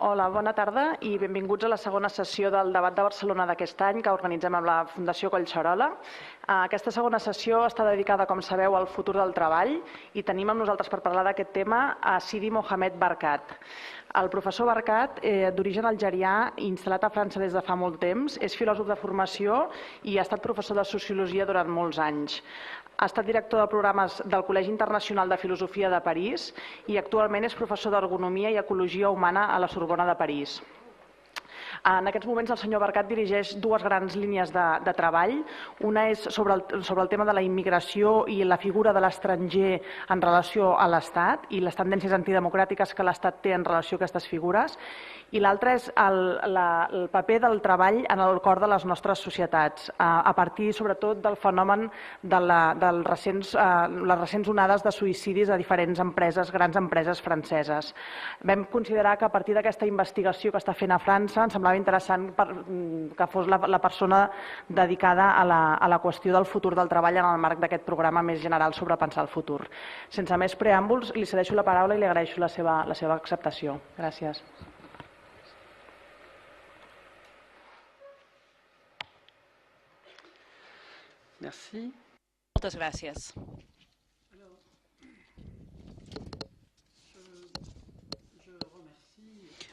Hola, bona tarda i benvinguts a la segona sessió del debat de Barcelona d'aquest any que organitzem amb la Fundació Collserola. Aquesta segona sessió està dedicada, com sabeu, al futur del treball i tenim amb nosaltres per parlar d'aquest tema a Sidi Mohamed Barkat. El professor Barkat, d'origen algerià i instal·lat a França des de fa molt temps, és filòsof de formació i ha estat professor de Sociologia durant molts anys. Ha estat director de programes del Col·legi Internacional de Filosofia de París i actualment és professor d'Ergonomia i Ecologia Humana a la Sorbona de París. En aquests moments el senyor Barkat dirigeix dues grans línies de treball. Una és sobre el tema de la immigració i la figura de l'estranger en relació a l'Estat i les tendències antidemocràtiques que l'Estat té en relació a aquestes figures. I l'altra és el paper del treball en el cor de les nostres societats, a partir sobretot del fenomen de les recents onades de suïcidis a diferents empreses, grans empreses franceses. Vam considerar que a partir d'aquesta investigació que està fent a França ens semblava interessant que fos la persona dedicada a la qüestió del futur del treball en el marc d'aquest programa més general sobre pensar el futur. Sense més preàmbuls, li cedeixo la paraula i li agraeixo la seva acceptació. Gràcies. Merci. Moltes gràcies.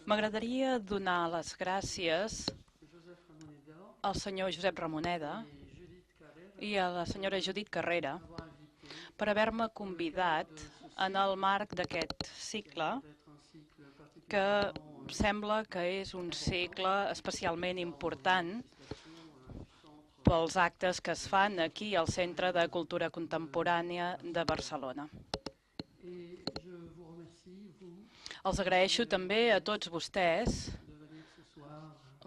M'agradaria donar les gràcies al senyor Josep Ramoneda i a la senyora Judit Carrera per haver-me convidat en el marc d'aquest cicle que sembla que és un cicle especialment important pels actes que es fan aquí al Centre de Cultura Contemporània de Barcelona. Els agraeixo també a tots vostès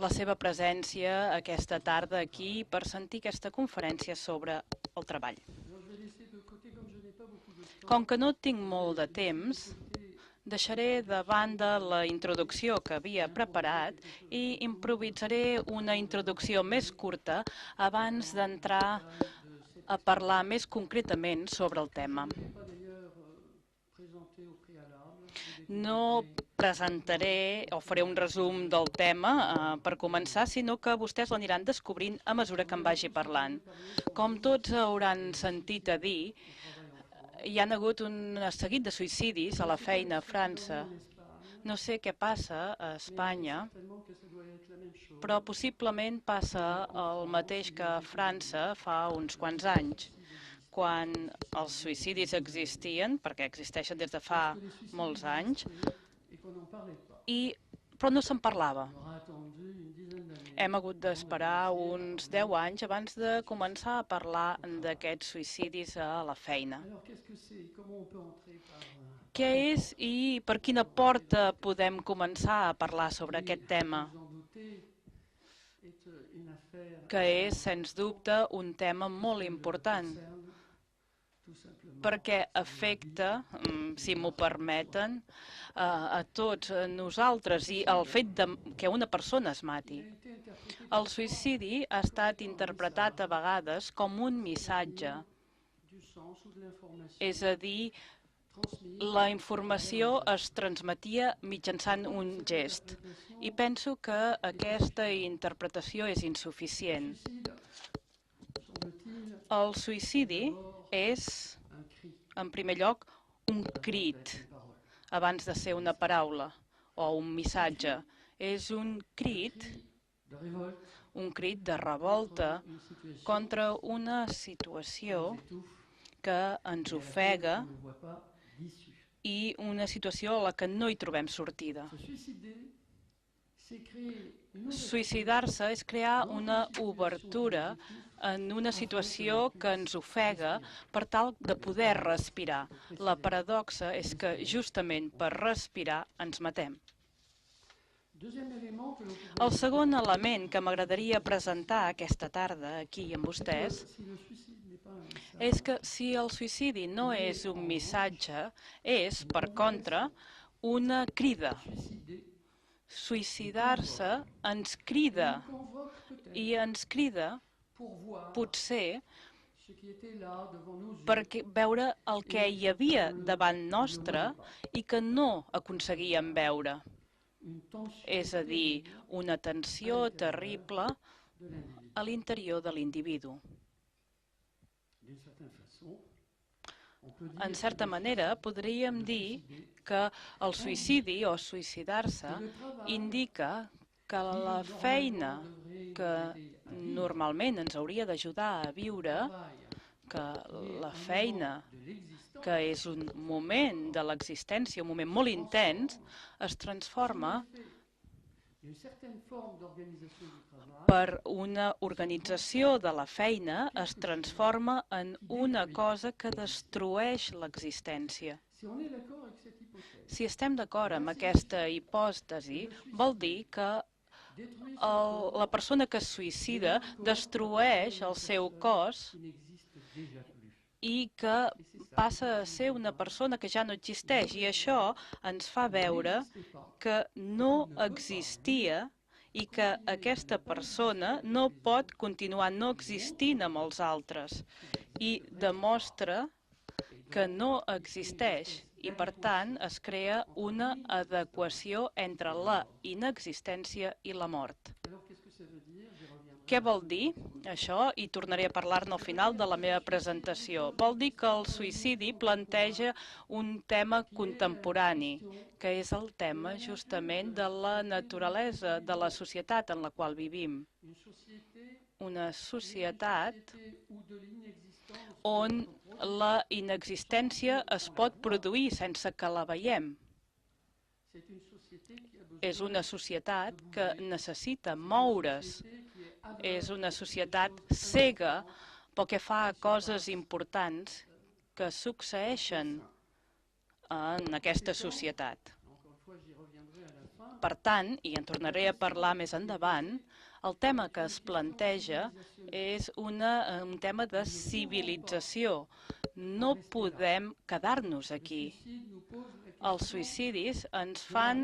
la seva presència aquesta tarda aquí per sentir aquesta conferència sobre el treball. Com que no tinc molt de temps, deixaré de banda la introducció que havia preparat i improvisaré una introducció més curta abans d'entrar a parlar més concretament sobre el tema. No presentaré o faré un resum del tema per començar, sinó que vostès l'aniran descobrint a mesura que em vagi parlant. Com tots hauran sentit a dir, hi ha hagut un seguit de suïcidis a la feina a França. No sé què passa a Espanya, però possiblement passa el mateix que a França fa uns quants anys, quan els suïcidis existien, perquè existeixen des de fa molts anys, però no se'n parlava. Hem hagut d'esperar uns 10 anys abans de començar a parlar d'aquests suïcidis a la feina. Què és i per quina porta podem començar a parlar sobre aquest tema? Que és, sens dubte, un tema molt important, perquè afecta, si m'ho permeten, a tots nosaltres i el fet que una persona es mati. El suïcidi ha estat interpretat a vegades com un missatge, és a dir, la informació es transmetia mitjançant un gest i penso que aquesta interpretació és insuficient. El suïcidi és, en primer lloc, un crit, abans de ser una paraula o un missatge. És un crit de revolta contra una situació que ens ofega i una situació a la que no hi trobem sortida. Suïcidar-se és crear una obertura en una situació que ens ofega per tal de poder respirar. La paradoxa és que justament per respirar ens matem. El segon element que m'agradaria presentar aquesta tarda aquí amb vostès és que si el suïcidi no és un missatge, és, per contra, una crida. Suïcidar-se ens crida i ens crida potser per veure el que hi havia davant nostre i que no aconseguíem veure. és a dir, una tensió terrible a l'interior de l'individu. En certa manera, podríem dir que el suïcidi o suïcidar-se indica que la feina que normalment ens hauria d'ajudar a viure, que la feina que és un moment de l'existència, un moment molt intens, es transforma per una organització de la feina, es transforma en una cosa que destrueix l'existència. Si estem d'acord amb aquesta hipòtesi, vol dir que la persona que es suïcida destrueix el seu cos i que passa a ser una persona que ja no existeix. I això ens fa veure que no existia i que aquesta persona no pot continuar no existint amb els altres i demostra que no existeix i, per tant, es crea una adequació entre la inexistència i la mort. Què vol dir això? I tornaré a parlar-ne al final de la meva presentació. Vol dir que el suïcidi planteja un tema contemporani, que és el tema justament de la naturalesa de la societat en la qual vivim. Una societat on la inexistència es pot produir sense que la veiem. És una societat que necessita moure's. És una societat cega pel que fa a coses importants que succeeixen en aquesta societat. Per tant, i en tornaré a parlar més endavant, el tema que es planteja és un tema de civilització. No podem quedar-nos aquí. Els suïcidis ens fan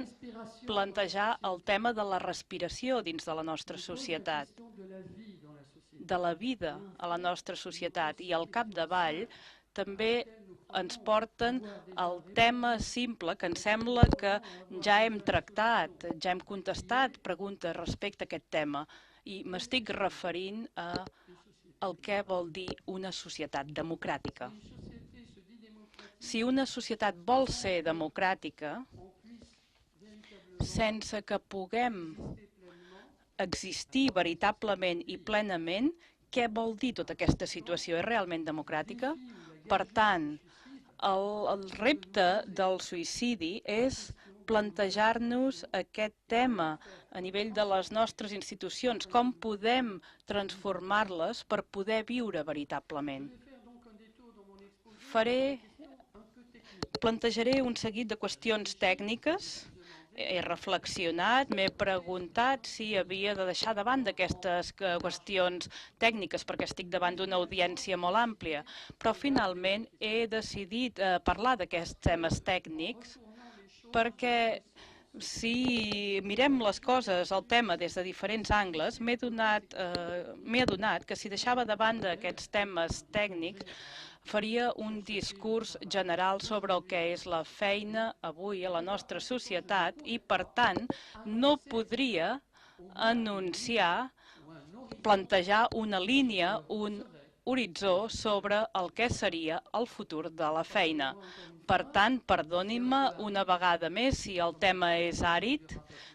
plantejar el tema de la respiració dins de la nostra societat, de la vida a la nostra societat, i al capdavall també ens porten el tema simple que ens sembla que ja hem tractat, ja hem contestat preguntes respecte a aquest tema, i m'estic referint al que vol dir una societat democràtica. Si una societat vol ser democràtica, sense que puguem existir veritablement i plenament, què vol dir tota aquesta situació? És realment democràtica? Per tant, el repte del suïcidi és plantejar-nos aquest tema a nivell de les nostres institucions, com podem transformar-les per poder viure veritablement. Plantejaré un seguit de qüestions tècniques. He reflexionat, m'he preguntat si havia de deixar de banda aquestes qüestions tècniques perquè estic davant d'una audiència molt àmplia, però finalment he decidit parlar d'aquests temes tècnics perquè si mirem les coses, el tema, des de diferents angles, m'he adonat que si deixava de banda aquests temes tècnics faria un discurs general sobre el que és la feina avui a la nostra societat i, per tant, no podria anunciar, plantejar una línia, un horitzó sobre el que seria el futur de la feina. Per tant, perdonin-me una vegada més si el tema és àrid,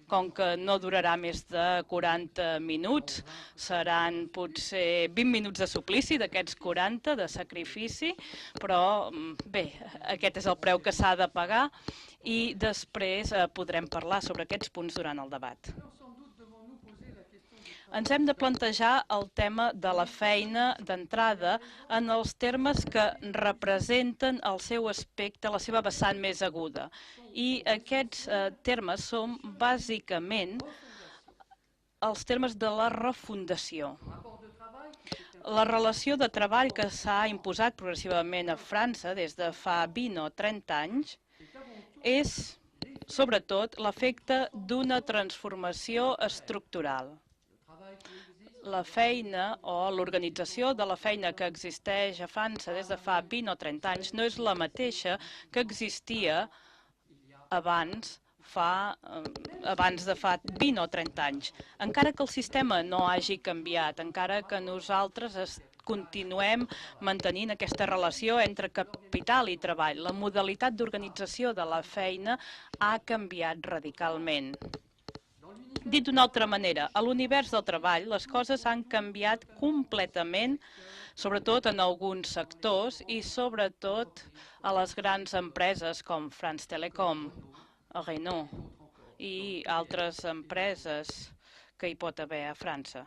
com que no durarà més de 40 minuts, seran potser 20 minuts de suplici d'aquests 40 de sacrifici, però bé, aquest és el preu que s'ha de pagar i després podrem parlar sobre aquests punts durant el debat. Ens hem de plantejar el tema de la feina d'entrada en els termes que representen el seu aspecte, la seva vessant més aguda. I aquests termes són bàsicament els termes de la refundació. La relació de treball que s'ha imposat progressivament a França des de fa 20 o 30 anys és, sobretot, l'efecte d'una transformació estructural. La feina o l'organització de la feina que existeix a França des de fa 20 o 30 anys no és la mateixa que existia abans, abans de fa 20 o 30 anys. Encara que el sistema no hagi canviat, encara que nosaltres continuem mantenint aquesta relació entre capital i treball, la modalitat d'organització de la feina ha canviat radicalment. Dit d'una altra manera, a l'univers del treball les coses han canviat completament, sobretot en alguns sectors i sobretot a les grans empreses com France Telecom, Renault i altres empreses que hi pot haver a França.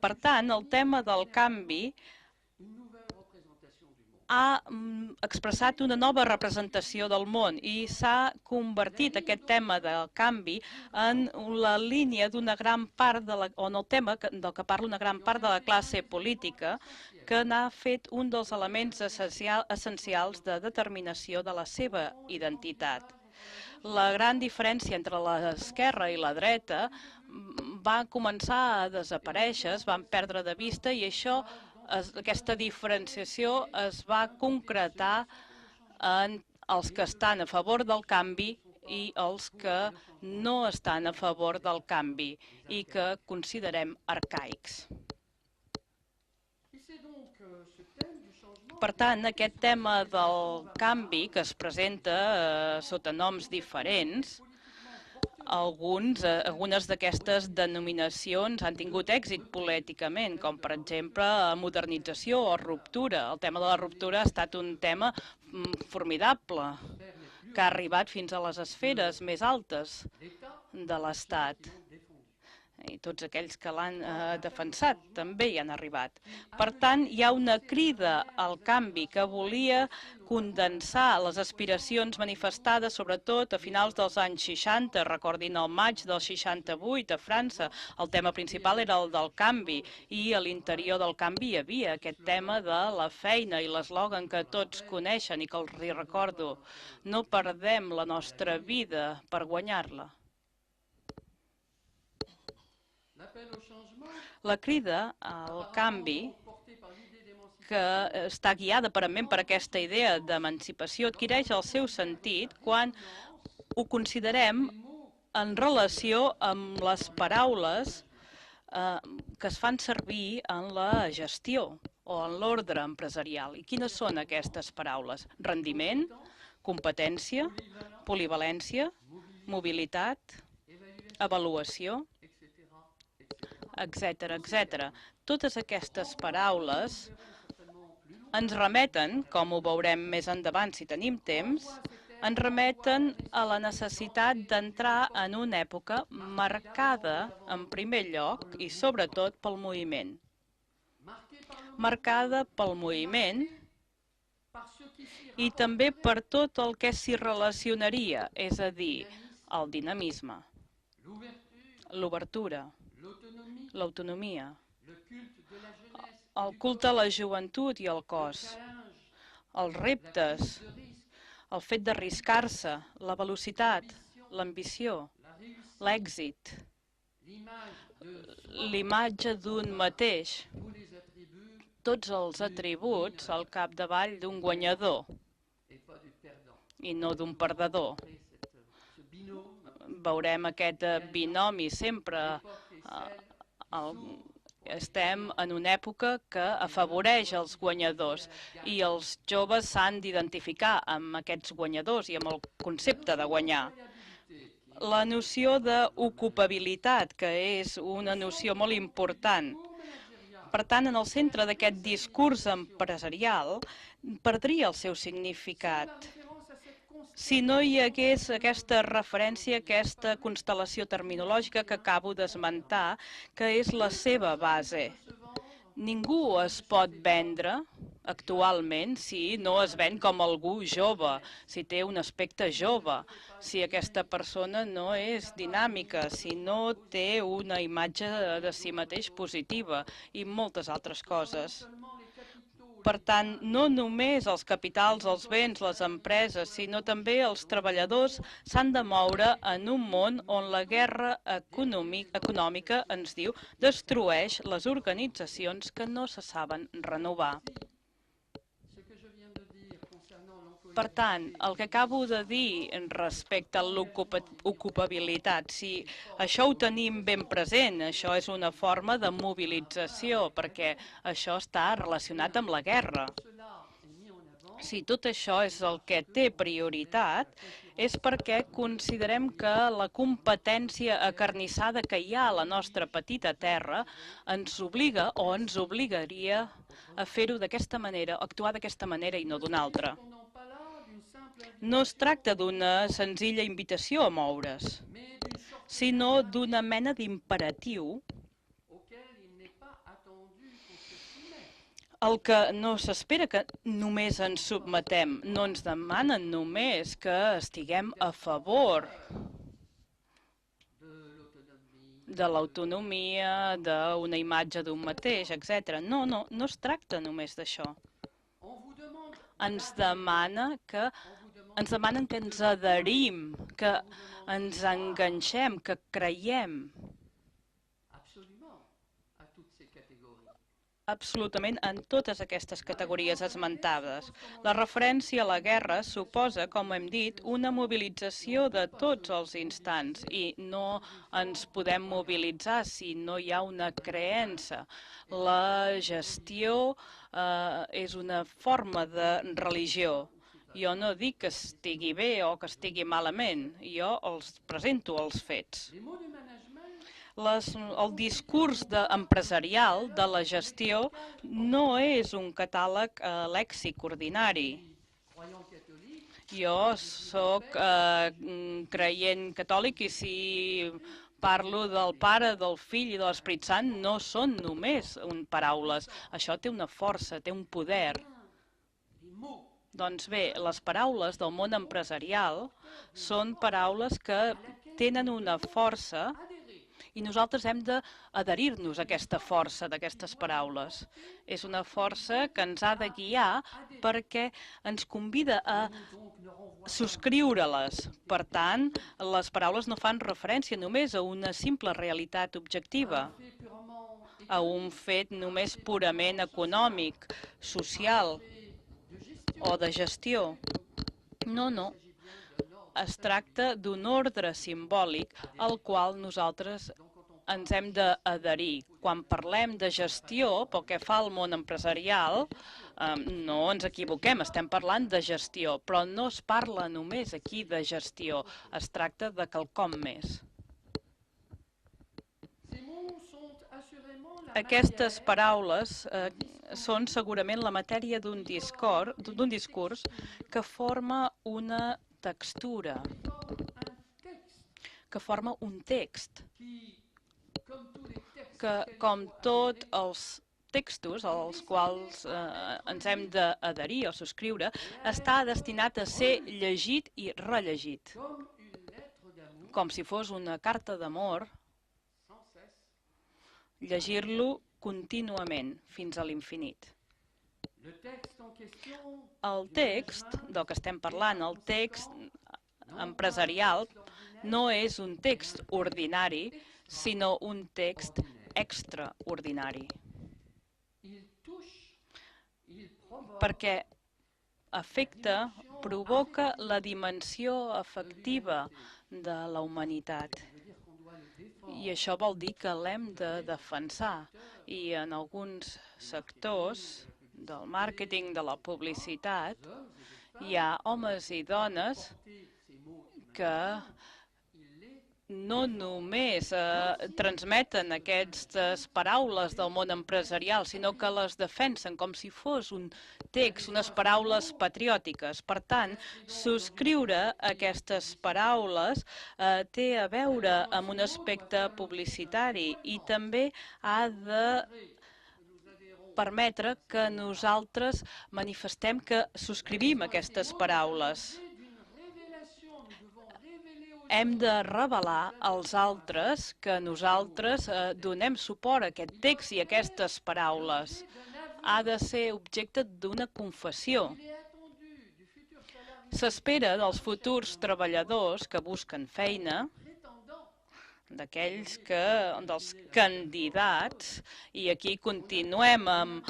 Per tant, el tema del canvi ha expressat una nova representació del món i s'ha convertit aquest tema del canvi en la línia d'una gran part on el tema del que parla una gran part de la classe política, que n'ha fet un dels elements essencials de determinació de la seva identitat. La gran diferència entre l'esquerra i la dreta va començar a desaparèixer, es van perdre de vista i aquesta diferenciació es va concretar en els que estan a favor del canvi i els que no estan a favor del canvi i que considerem arcaics. Per tant, aquest tema del canvi que es presenta sota noms diferents, algunes d'aquestes denominacions han tingut èxit políticament, com per exemple modernització o ruptura. El tema de la ruptura ha estat un tema formidable, que ha arribat fins a les esferes més altes de l'Estat. I tots aquells que l'han defensat també hi han arribat. Per tant, hi ha una crida al canvi que volia condensar les aspiracions manifestades sobretot a finals dels anys 60, recordin el maig del 68 a França. El tema principal era el del canvi i a l'interior del canvi hi havia aquest tema de la feina i l'eslògan que tots coneixen i que els recordo: no perdem la nostra vida per guanyar-la. La crida al canvi, que està guiada aparentment per aquesta idea d'emancipació, adquireix el seu sentit quan ho considerem en relació amb les paraules que es fan servir en la gestió o en l'ordre empresarial. I quines són aquestes paraules? Rendiment, competència, polivalència, mobilitat, avaluació, etcètera, etcètera. Totes aquestes paraules ens remeten, com ho veurem més endavant si tenim temps, ens remeten a la necessitat d'entrar en una època marcada en primer lloc i sobretot pel moviment. Marcada pel moviment i també per tot el que s'hi relacionaria, és a dir, el dinamisme, l'obertura, l'autonomia, el culte a la joventut i al cos, els reptes, el fet d'arriscar-se, la velocitat, l'ambició, l'èxit, l'imatge d'un mateix, tots els atributs al capdavall d'un guanyador i no d'un perdedor. Veurem aquest binomi sempre. Estem en una època que afavoreix els guanyadors i els joves s'han d'identificar amb aquests guanyadors i amb el concepte de guanyar. La noció d'ocupabilitat, que és una noció molt important. Per tant, en el centre d'aquest discurs empresarial perdria el seu significat si no hi hagués aquesta referència, aquesta constel·lació terminològica que acabo d'esmentar, que és la seva base. Ningú es pot vendre actualment si no es ven com algú jove, si té un aspecte jove, si aquesta persona no és dinàmica, si no té una imatge de si mateix positiva i moltes altres coses. Per tant, no només els capitals, els béns, les empreses, sinó també els treballadors s'han de moure en un món on la guerra econòmica, ens diu, destrueix les organitzacions que no se saben renovar. Per tant, el que acabo de dir respecte a l'ocupabilitat, si això ho tenim ben present, això és una forma de mobilització, perquè això està relacionat amb la guerra. Si tot això és el que té prioritat, és perquè considerem que la competència acarnissada que hi ha a la nostra petita terra ens obliga o ens obligaria a fer-ho d'aquesta manera, actuar d'aquesta manera i no d'una altra. No es tracta d'una senzilla invitació a moure's, sinó d'una mena d'imperatiu el que no s'espera que només ens submetem, no ens demanen només que estiguem a favor de l'autonomia, d'una imatge d'un mateix, etc. No es tracta només d'això. Ens demanen que ens adherim, que ens enganxem, que creiem. Absolutament en totes aquestes categories esmentades. La referència a la guerra suposa, com hem dit, una mobilització de tots els instants i no ens podem mobilitzar si no hi ha una creença. La gestió és una forma de religió. Jo no dic que estigui bé o que estigui malament, jo els presento els fets. El discurs empresarial de la gestió no és un catàleg lèxic ordinari. Jo sóc creient catòlic i si parlo del Pare, del Fill i de l'Esperit Sant no són només paraules. Això té una força, té un poder. Doncs bé, les paraules del món empresarial són paraules que tenen una força i nosaltres hem d'adherir-nos a aquesta força d'aquestes paraules. És una força que ens ha de guiar perquè ens convida a subscriure-les. Per tant, les paraules no fan referència només a una simple realitat objectiva, a un fet només purament econòmic, social o de gestió. No. Es tracta d'un ordre simbòlic al qual nosaltres ens hem d'adherir. Quan parlem de gestió, pel que fa al món empresarial, no ens equivoquem, estem parlant de gestió, però no es parla només aquí de gestió, es tracta de quelcom més. Aquestes paraules són segurament la matèria d'un discurs que forma una textura, que forma un text, que com tots els textos als quals ens hem d'adherir o subscriure, està destinat a ser llegit i rellegit, com si fos una carta d'amor, llegir-lo contínuament fins a l'infinit. El text del que estem parlant, el text empresarial, no és un text ordinari, sinó un text extraordinari. Perquè afecta, provoca la dimensió afectiva de la humanitat. I això vol dir que l'hem de defensar. I en alguns sectors del màrqueting, de la publicitat, hi ha homes i dones que no només transmeten aquestes paraules del món empresarial, sinó que les defensen com si fos un text, unes paraules patriòtiques. Per tant, subscriure aquestes paraules té a veure amb un aspecte publicitari i també ha de permetre que nosaltres manifestem que subscrivim aquestes paraules. Hem de revelar als altres que nosaltres donem suport a aquest text i a aquestes paraules. Ha de ser objecte d'una confessió. S'espera dels futurs treballadors que busquen feina, dels candidats, i aquí continuem amb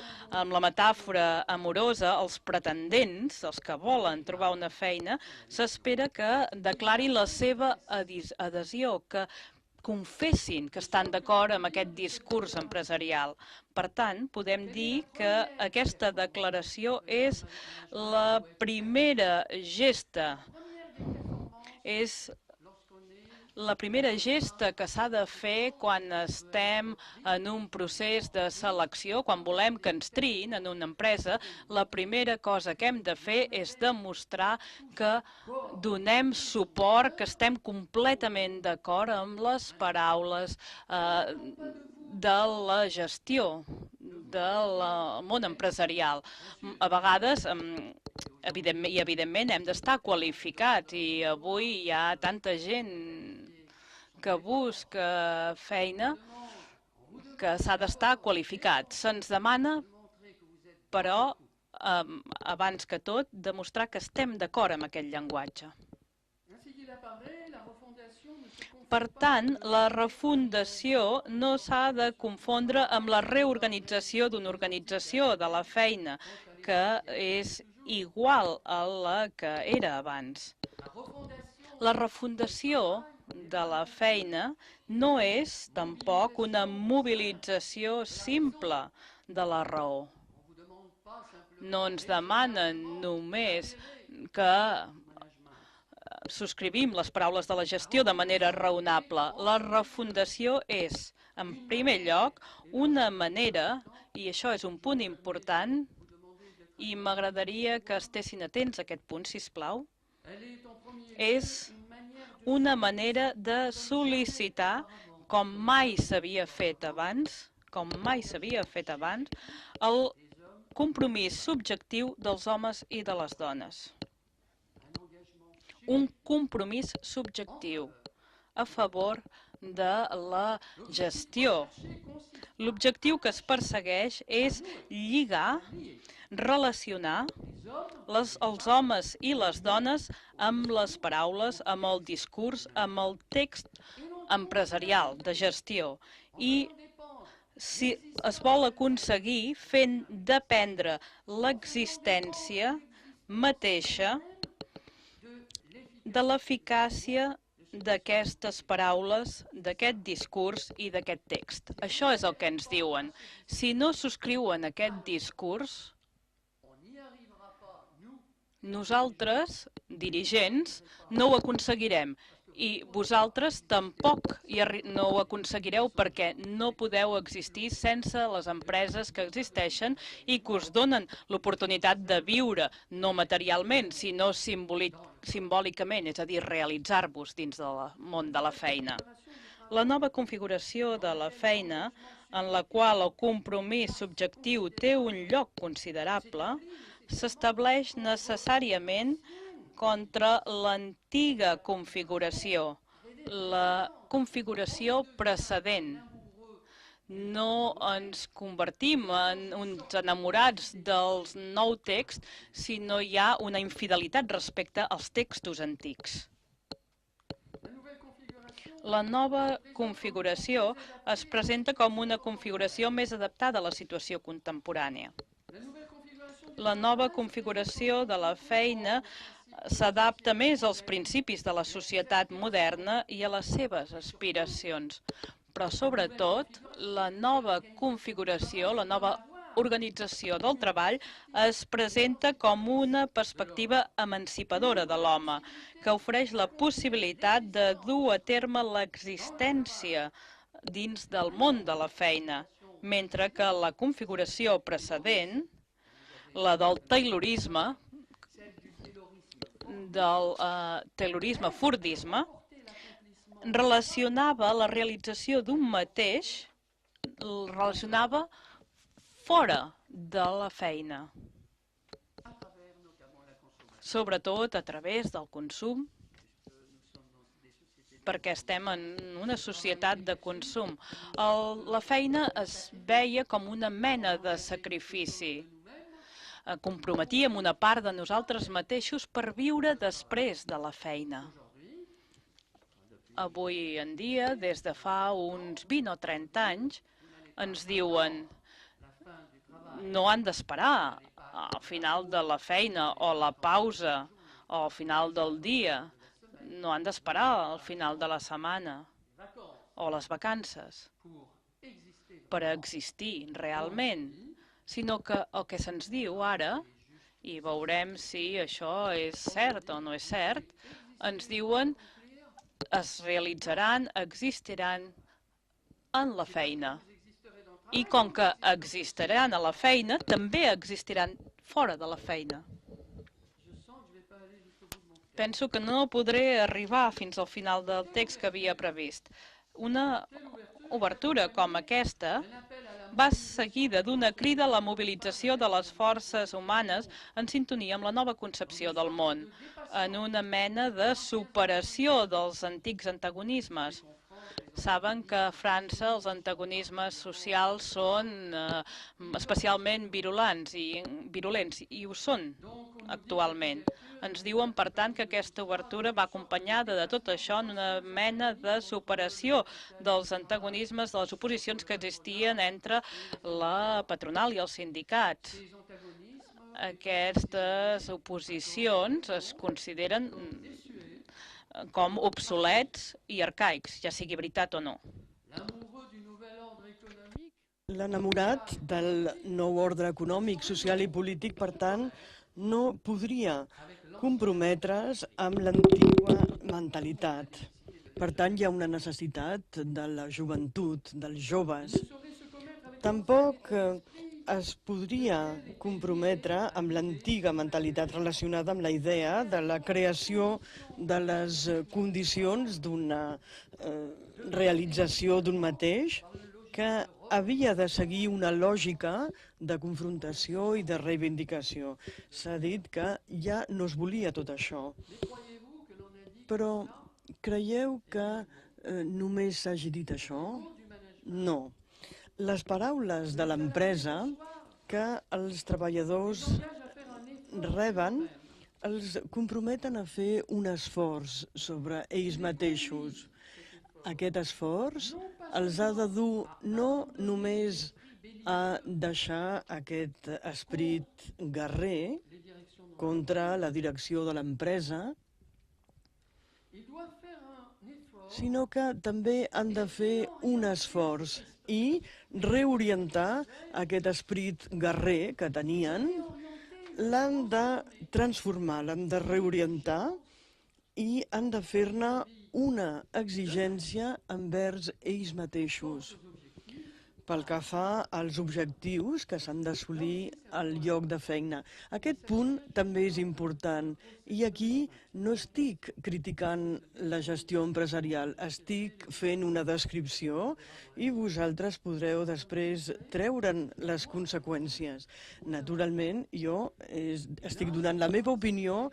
la metàfora amorosa, els pretendents, els que volen trobar una feina, s'espera que declarin la seva adhesió, que confessin que estan d'acord amb aquest discurs empresarial. Per tant, podem dir que aquesta declaració és la primera gesta, que s'ha de fer quan estem en un procés de selecció, quan volem que ens triïn en una empresa. La primera cosa que hem de fer és demostrar que donem suport, que estem completament d'acord amb les paraules de la gestió del món empresarial. A vegades, evidentment, hem d'estar qualificats, i avui hi ha tanta gent que busca feina que s'ha d'estar qualificat. Se'ns demana, però, abans que tot, demostrar que estem d'acord amb aquest llenguatge. Per tant, la refundació no s'ha de confondre amb la reorganització d'una organització de la feina, que és igual a la que era abans. La refundació de la feina no és tampoc una mobilització simple de la raó. No ens demanen només que subscrivim les paraules de la gestió de manera raonable. La refundació és, en primer lloc, una manera, i això és un punt important, i m'agradaria que estessin atents a aquest punt, sisplau, és una manera de sol·licitar, com mai s'havia fet abans, el compromís subjectiu dels homes i de les dones. Un compromís subjectiu a favor de la gestió. L'objectiu que es persegueix és lligar, relacionar els homes i les dones amb les paraules, amb el discurs, amb el text empresarial de gestió. I si es vol aconseguir fent dependre l'existència mateixa de l'eficàcia d'aquestes paraules, d'aquest discurs i d'aquest text. Això és el que ens diuen. Si no subscriuen aquest discurs, nosaltres, dirigents, no ho aconseguirem. I vosaltres tampoc no ho aconseguireu, perquè no podeu existir sense les empreses que existeixen i que us donen l'oportunitat de viure, no materialment, sinó simbòlicament, és a dir, realitzar-vos dins del món de la feina. La nova configuració de la feina, en la qual el compromís subjectiu té un lloc considerable, s'estableix necessàriament contra l'antiga configuració, la configuració precedent. No ens convertim en uns enamorats del nou text si no hi ha una infidelitat respecte als textos antics. La nova configuració es presenta com una configuració més adaptada a la situació contemporània. La nova configuració de la feina s'adapta més als principis de la societat moderna i a les seves aspiracions. Però, sobretot, la nova configuració, la nova organització del treball es presenta com una perspectiva emancipadora de l'home, que ofereix la possibilitat de dur a terme l'existència dins del món de la feina, mentre que la configuració precedent, la del taylorisme, fordisme, relacionava la realització d'un mateix, relacionava fora de la feina, sobretot a través del consum, perquè estem en una societat de consum. La feina es veia com una mena de sacrifici. Comprometíem una part de nosaltres mateixos per viure després de la feina. avui en dia, des de fa uns 20 o 30 anys, ens diuen no han d'esperar al final de la feina o la pausa o al final del dia, no han d'esperar al final de la setmana o les vacances per existir realment, sinó que el que se'ns diu ara, i veurem si això és cert o no és cert, ens diuen es realitzaran, existiran en la feina. I com que existiran a la feina, també existiran fora de la feina. Penso que no podré arribar fins al final del text que havia previst. Una obertura com aquesta va seguida d'una crida a la mobilització de les forces humanes en sintonia amb la nova concepció del món, en una mena de superació dels antics antagonismes. Saben que a França els antagonismes socials són especialment virulents i ho són actualment. Ens diuen, per tant, que aquesta obertura va acompanyada de tot això en una mena de superació dels antagonismes, de les oposicions que existien entre la patronal i els sindicats. Aquestes oposicions es consideren com obsolets i arcaics, ja sigui veritat o no. L'enamorat del nou ordre econòmic, social i polític, per tant, no podria comprometre's amb l'antiga mentalitat. Per tant, hi ha una necessitat de la joventut, dels joves. Tampoc es podria comprometre amb l'antiga mentalitat relacionada amb la idea de la creació de les condicions d'una realització d'un mateix que havia de seguir una lògica de confrontació i de reivindicació. S'ha dit que ja no es volia tot això. Però creieu que només s'hagi dit això? No. Les paraules de l'empresa que els treballadors reben els comprometen a fer un esforç sobre ells mateixos. Aquest esforç els ha de dur no només a deixar aquest esperit guerrer contra la direcció de l'empresa, sinó que també han de fer un esforç i reorientar aquest esperit guerrer que tenien, l'han de transformar, l'han de reorientar i han de fer-ne una exigència envers ells mateixos pel que fa als objectius que s'han d'assolir al lloc de feina. Aquest punt també és important i aquí no estic criticant la gestió empresarial, estic fent una descripció i vosaltres podreu després treure'n les conseqüències. Naturalment, jo estic donant la meva opinió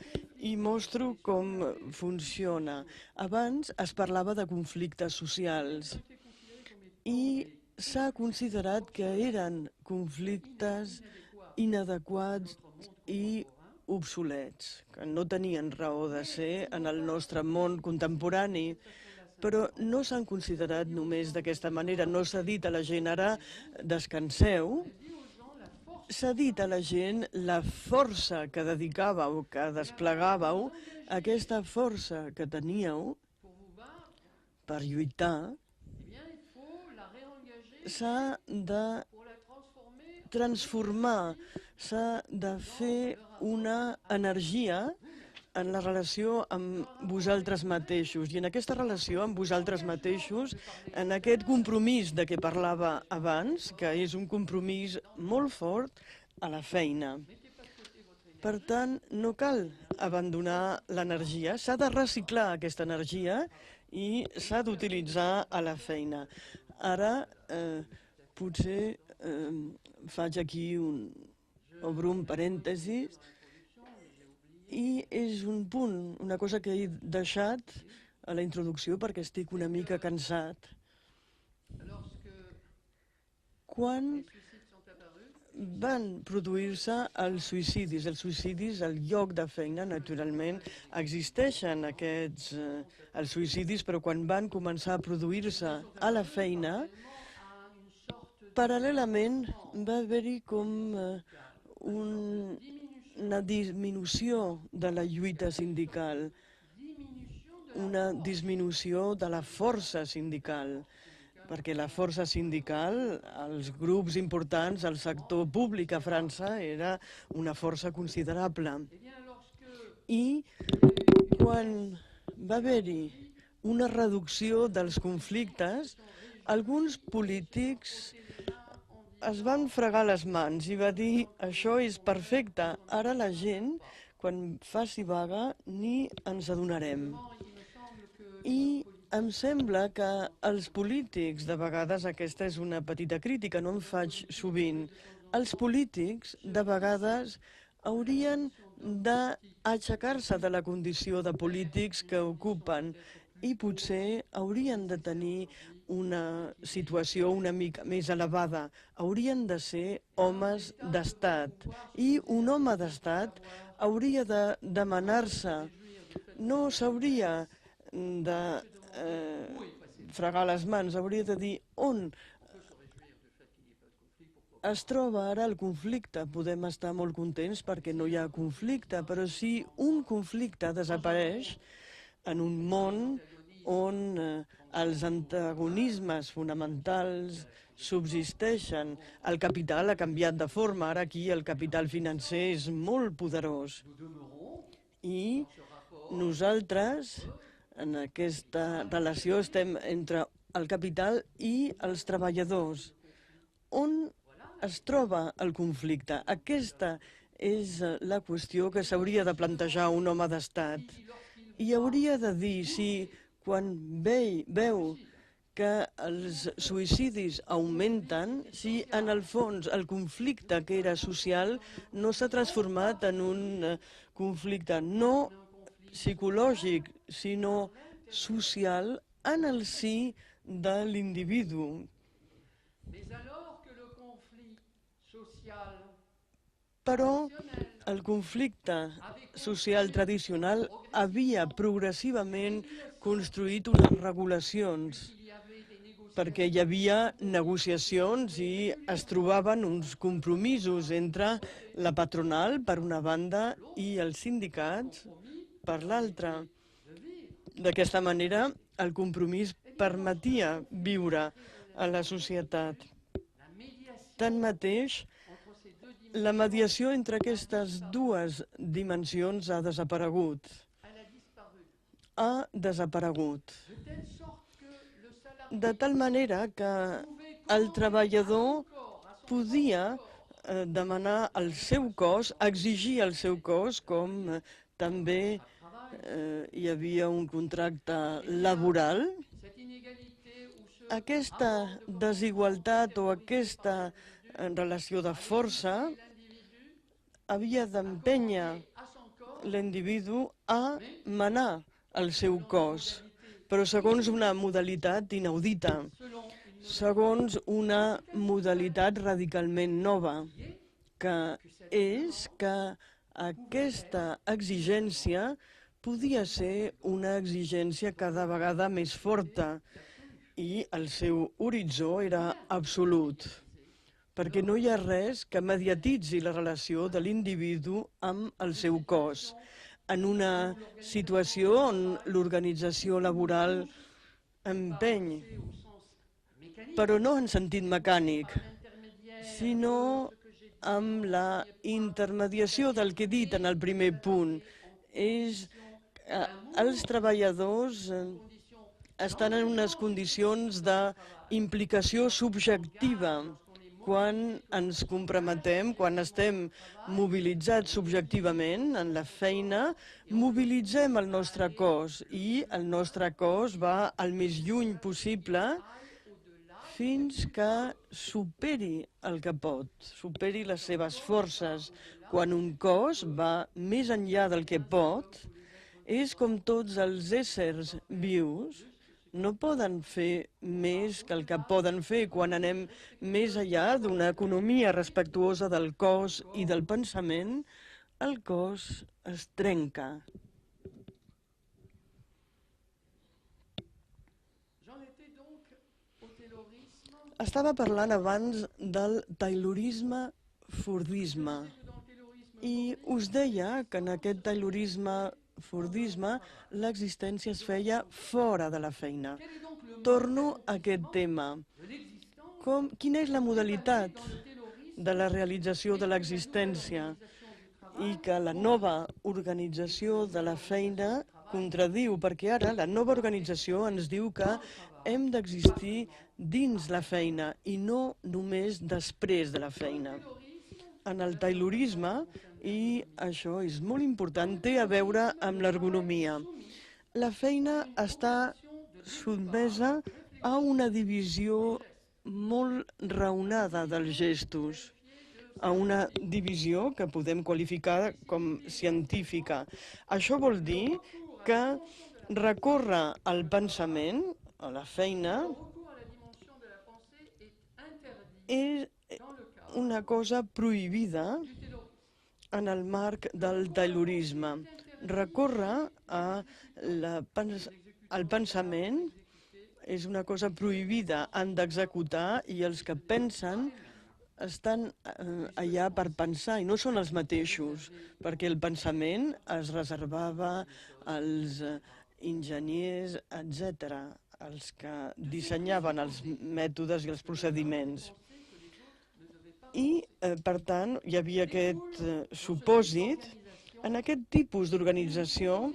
i mostro com funciona. Abans es parlava de conflictes socials i s'ha considerat que eren conflictes inadequats i obsolets, que no tenien raó de ser en el nostre món contemporani, però no s'han considerat només d'aquesta manera. No s'ha dit a la gent, ara descanseu, s'ha dit a la gent la força que dedicàveu, que desplegàveu, aquesta força que teníeu per lluitar, s'ha de transformar, s'ha de fer una energia en la relació amb vosaltres mateixos. I en aquesta relació amb vosaltres mateixos, en aquest compromís de què parlava abans, que és un compromís molt fort a la feina. Per tant, no cal abandonar l'energia, s'ha de reciclar aquesta energia i s'ha d'utilitzar a la feina. Ara, potser faig aquí obro un parèntesis i és un punt, una cosa que he deixat a la introducció perquè estic una mica cansat. Quan van produir-se els suïcidis. Els suïcidis al lloc de feina, naturalment, existeixen els suïcidis, però quan van començar a produir-se a la feina, paral·lelament va haver-hi com una disminució de la lluita sindical, una disminució de la força sindical, perquè la força sindical, els grups importants, el sector públic a França era una força considerable. I quan va haver-hi una reducció dels conflictes, alguns polítics es van fregar les mans i va dir això és perfecte, ara la gent, quan faci vaga, ni ens adonarem. I em sembla que els polítics, de vegades aquesta és una petita crítica, no en faig sovint, els polítics de vegades haurien d'aixecar-se de la condició de polítics que ocupen i potser haurien de tenir una situació una mica més elevada. Haurien de ser homes d'estat i un home d'estat hauria de demanar-se, no s'hauria de fregar les mans, hauria de dir on es troba ara el conflicte. Podem estar molt contents perquè no hi ha conflicte, però si un conflicte desapareix en un món on els antagonismes fonamentals subsisteixen, el capital ha canviat de forma, ara aquí el capital financer és molt poderós. I nosaltres, en aquesta relació, estem entre el capital i els treballadors. On es troba el conflicte? Aquesta és la qüestió que s'hauria de plantejar un home d'estat. I hauria de dir si quan veu que els suïcidis augmenten, si en el fons el conflicte que era social no s'ha transformat en un conflicte no psicològic, sinó social en el si de l'individu. Però el conflicte social tradicional havia progressivament construït unes regulacions, perquè hi havia negociacions i es trobaven uns compromisos entre la patronal, per una banda, i els sindicats, per l'altra. D'aquesta manera, el compromís permetia viure a la societat. Tanmateix, la mediació entre aquestes dues dimensions ha desaparegut. Ha desaparegut. De tal manera que el treballador podia demanar el seu cos, exigir el seu cos, com també hi havia un contracte laboral. Aquesta desigualtat o aquesta relació de força havia d'empènyer l'individu a manar el seu cos, però segons una modalitat inaudita, segons una modalitat radicalment nova, que és que aquesta exigència podia ser una exigència cada vegada més forta i el seu horitzó era absolut, perquè no hi ha res que mediatitzi la relació de l'individu amb el seu cos. En una situació on l'organització laboral empeny, però no en sentit mecànic, sinó amb la intermediació del que he dit en el primer punt. Els treballadors estan en unes condicions d'implicació subjectiva. Quan ens comprometem, quan estem mobilitzats subjectivament en la feina, mobilitzem el nostre cos i el nostre cos va el més lluny possible fins que superi el que pot, superi les seves forces. Quan un cos va més enllà del que pot, és com tots els éssers vius, no poden fer més que el que poden fer quan anem més enllà d'una economia respectuosa del cos i del pensament. El cos es trenca. Estava parlant abans del taylorisme-fordisme i us deia que en aquest taylorisme-fordisme l'existència es feia fora de la feina. Torno a aquest tema. Quina és la modalitat de la realització de l'existència i que la nova organització de la feina contradiu, perquè ara la nova organització ens diu que hem d'existir dins la feina i no només després de la feina. En el taylorisme, i això és molt important, té a veure amb l'ergonomia. La feina està sotmesa a una divisió molt raonada dels gestos, a una divisió que podem qualificar com científica. Això vol dir que recórrer al pensament, a la feina, és una cosa prohibida en el marc del taylorisme. Recórrer al pensament és una cosa prohibida, han d'executar i els que pensen estan allà per pensar i no són els mateixos, perquè el pensament es reservava als enginyers, etc., els que dissenyaven els mètodes i els procediments. I, per tant, hi havia aquest supòsit. En aquest tipus d'organització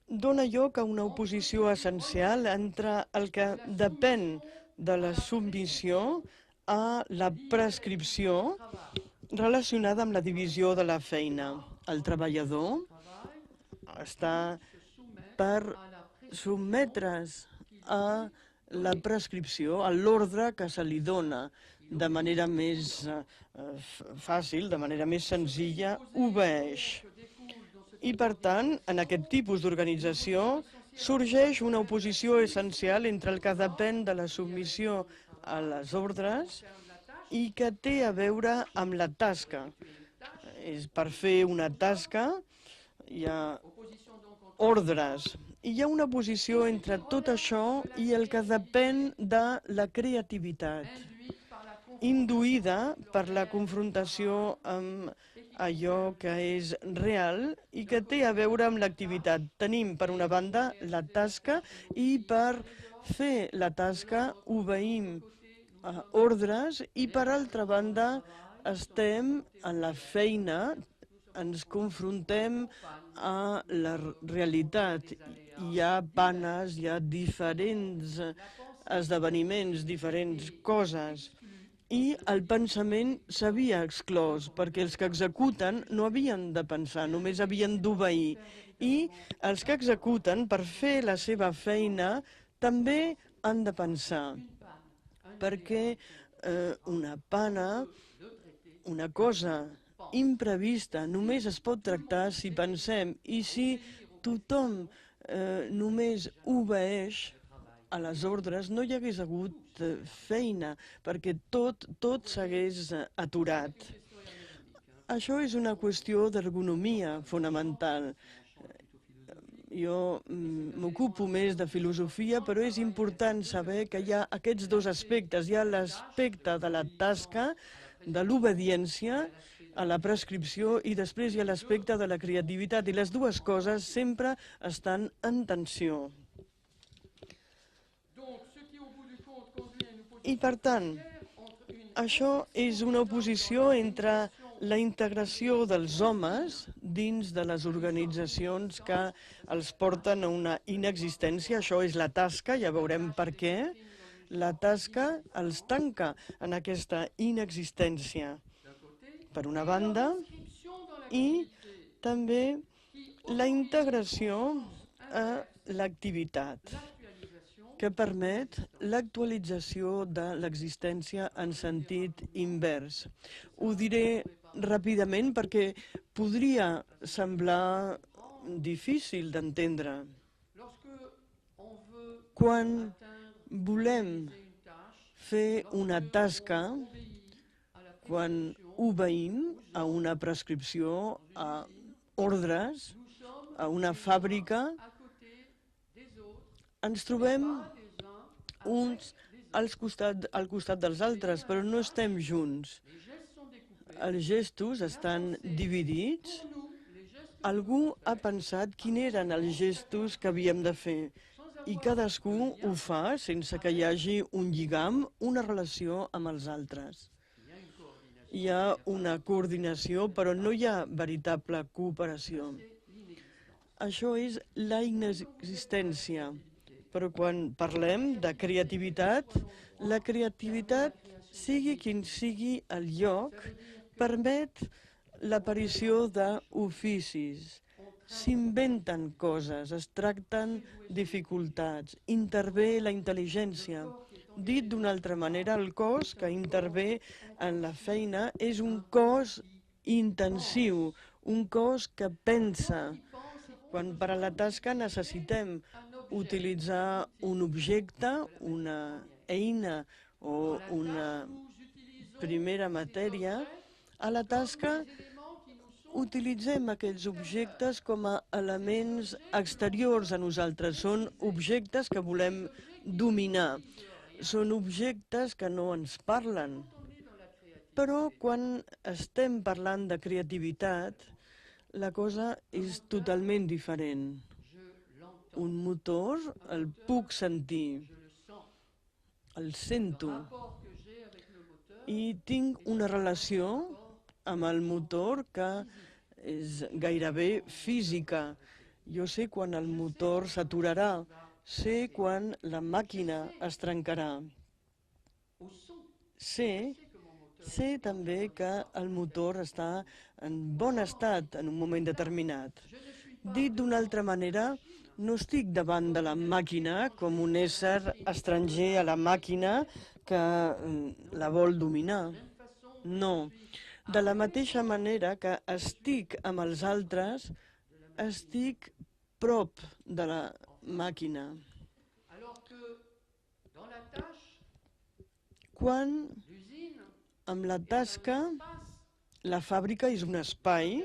dona lloc a una oposició essencial entre el que depèn de la submissió a la prescripció relacionada amb la divisió de la feina. El treballador està per sotmetre's a la prescripció, a l'ordre que se li dona de manera més fàcil, de manera més senzilla, obeeix. I, per tant, en aquest tipus d'organització sorgeix una oposició essencial entre el que depèn de la submissió a les ordres i que té a veure amb la tasca. Per fer una tasca hi ha ordres. I hi ha una posició entre tot això i el que depèn de la creativitat, induïda per la confrontació amb allò que és real i que té a veure amb l'activitat. Tenim, per una banda, la tasca i per fer la tasca obeïm ordres i, per altra banda, estem en la feina, ens confrontem a la realitat. Hi ha panes, hi ha diferents esdeveniments, diferents coses. I el pensament s'havia exclòs, perquè els que executen no havien de pensar, només havien d'obeir. I els que executen, per fer la seva feina, també han de pensar, perquè una pana, una cosa imprevista, només es pot tractar si pensem, i si tothom només obeeix a les ordres, no hi hagués hagut feina, perquè tot s'hagués aturat. Això és una qüestió d'ergonomia fonamental. Jo m'ocupo més de filosofia, però és important saber que hi ha aquests dos aspectes. Hi ha l'aspecte de la tasca, de l'obediència a la prescripció, i després hi ha l'aspecte de la creativitat, i les dues coses sempre estan en tensió. I, per tant, això és una oposició entre la integració dels homes dins de les organitzacions que els porten a una inexistència. Això és la tasca, ja veurem per què. La tasca els tanca en aquesta inexistència, per una banda, i també la integració a l'activitat, que permet l'actualització de l'existència en sentit invers. Ho diré ràpidament perquè podria semblar difícil d'entendre. Quan volem fer una tasca, quan obeïm a una prescripció, a ordres, a una fàbrica, ens trobem uns al costat dels altres, però no estem junts. Els gestos estan dividits. Algú ha pensat quins eren els gestos que havíem de fer i cadascú ho fa sense que hi hagi un lligam, una relació amb els altres. Hi ha una coordinació, però no hi ha veritable cooperació. Això és la inexistència. Però quan parlem de creativitat, la creativitat, sigui quin sigui el lloc, permet l'aparició d'oficis. S'inventen coses, es tracten dificultats, intervé la intel·ligència. Dit d'una altra manera, el cos que intervé en la feina és un cos intensiu, un cos que pensa. Quan per a la tasca necessitem utilitzar un objecte, una eina o una primera matèria, a la tasca utilitzem aquells objectes com a elements exteriors a nosaltres. Són objectes que volem dominar. Són objectes que no ens parlen. Però quan estem parlant de creativitat, la cosa és totalment diferent. Un motor el puc sentir, el sento, i tinc una relació amb el motor que és gairebé física. Jo sé quan el motor s'aturarà, sé quan la màquina es trencarà. Sé també que el motor està en bon estat en un moment determinat. Dit d'una altra manera, no estic davant de la màquina com un ésser estranger a la màquina que la vol dominar. No. De la mateixa manera que estic amb els altres, estic prop de la màquina. Quan amb la tasca, la fàbrica és un espai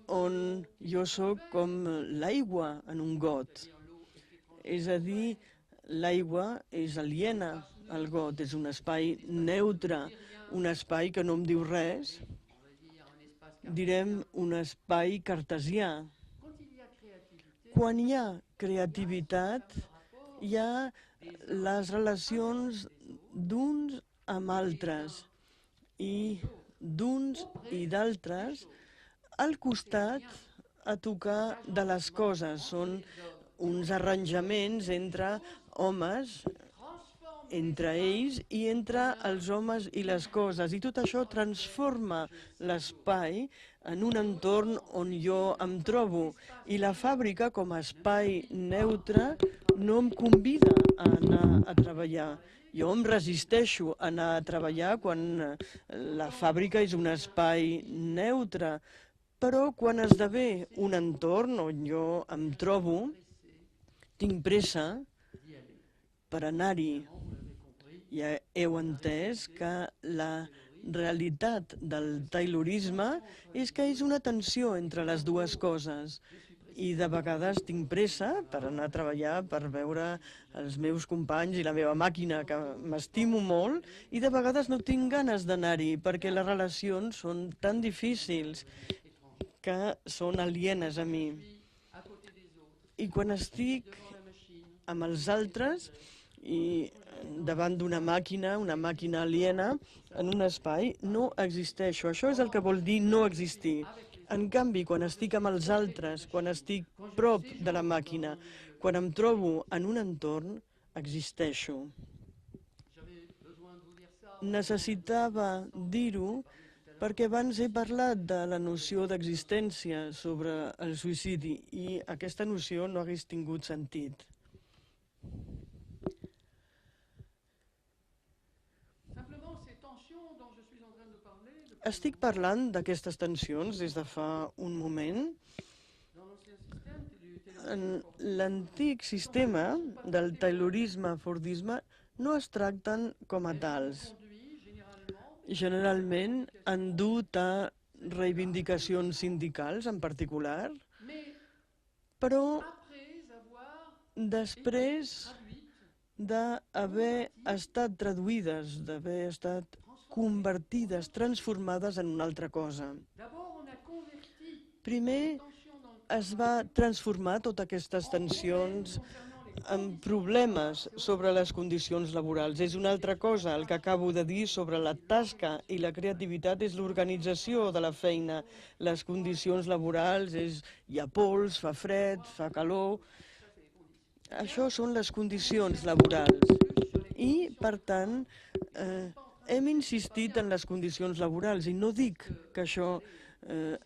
on jo sóc com l'aigua en un got. És a dir, l'aigua és aliena al got, és un espai neutre, un espai que no em diu res. Direm un espai cartesià. Quan hi ha creativitat, hi ha les relacions d'uns amb altres i d'uns i d'altres al costat a tocar de les coses. Són uns arranjaments entre homes, entre ells i entre els homes i les coses. I tot això transforma l'espai en un entorn on jo em trobo. I la fàbrica, com a espai neutre, no em convida a anar a treballar. Jo em resisteixo a anar a treballar quan la fàbrica és un espai neutre, però quan esdevé un entorn on jo em trobo, tinc pressa per anar-hi. Ja heu entès que la realitat del taylorisme és que és una tensió entre les dues coses. I de vegades tinc pressa per anar a treballar, per veure els meus companys i la meva màquina, que m'estimo molt, i de vegades no tinc ganes d'anar-hi, perquè les relacions són tan difícils que són alienes a mi. I quan estic amb els altres i davant d'una màquina aliena, en un espai, no existeixo. Això és el que vol dir no existir. En canvi, quan estic amb els altres, quan estic prop de la màquina, quan em trobo en un entorn, existeixo. Necessitava dir-ho perquè abans he parlat de la noció d'existència sobre el suïcidi i aquesta noció no hagués tingut sentit. Estic parlant d'aquestes tensions des de fa un moment. en l'antic sistema del taylorisme-fordisme no es tracten com a tals. Generalment han dut a reivindicacions sindicals en particular, però després d'haver estat traduïdes, d'haver estat convertides, transformades en una altra cosa. Primer es va transformar totes aquestes tensions en problemes sobre les condicions laborals. És una altra cosa, el que acabo de dir sobre la tasca i la creativitat és l'organització de la feina. Les condicions laborals hi ha pols, fa fred, fa calor. Això són les condicions laborals. I, per tant, hem insistit en les condicions laborals i no dic que això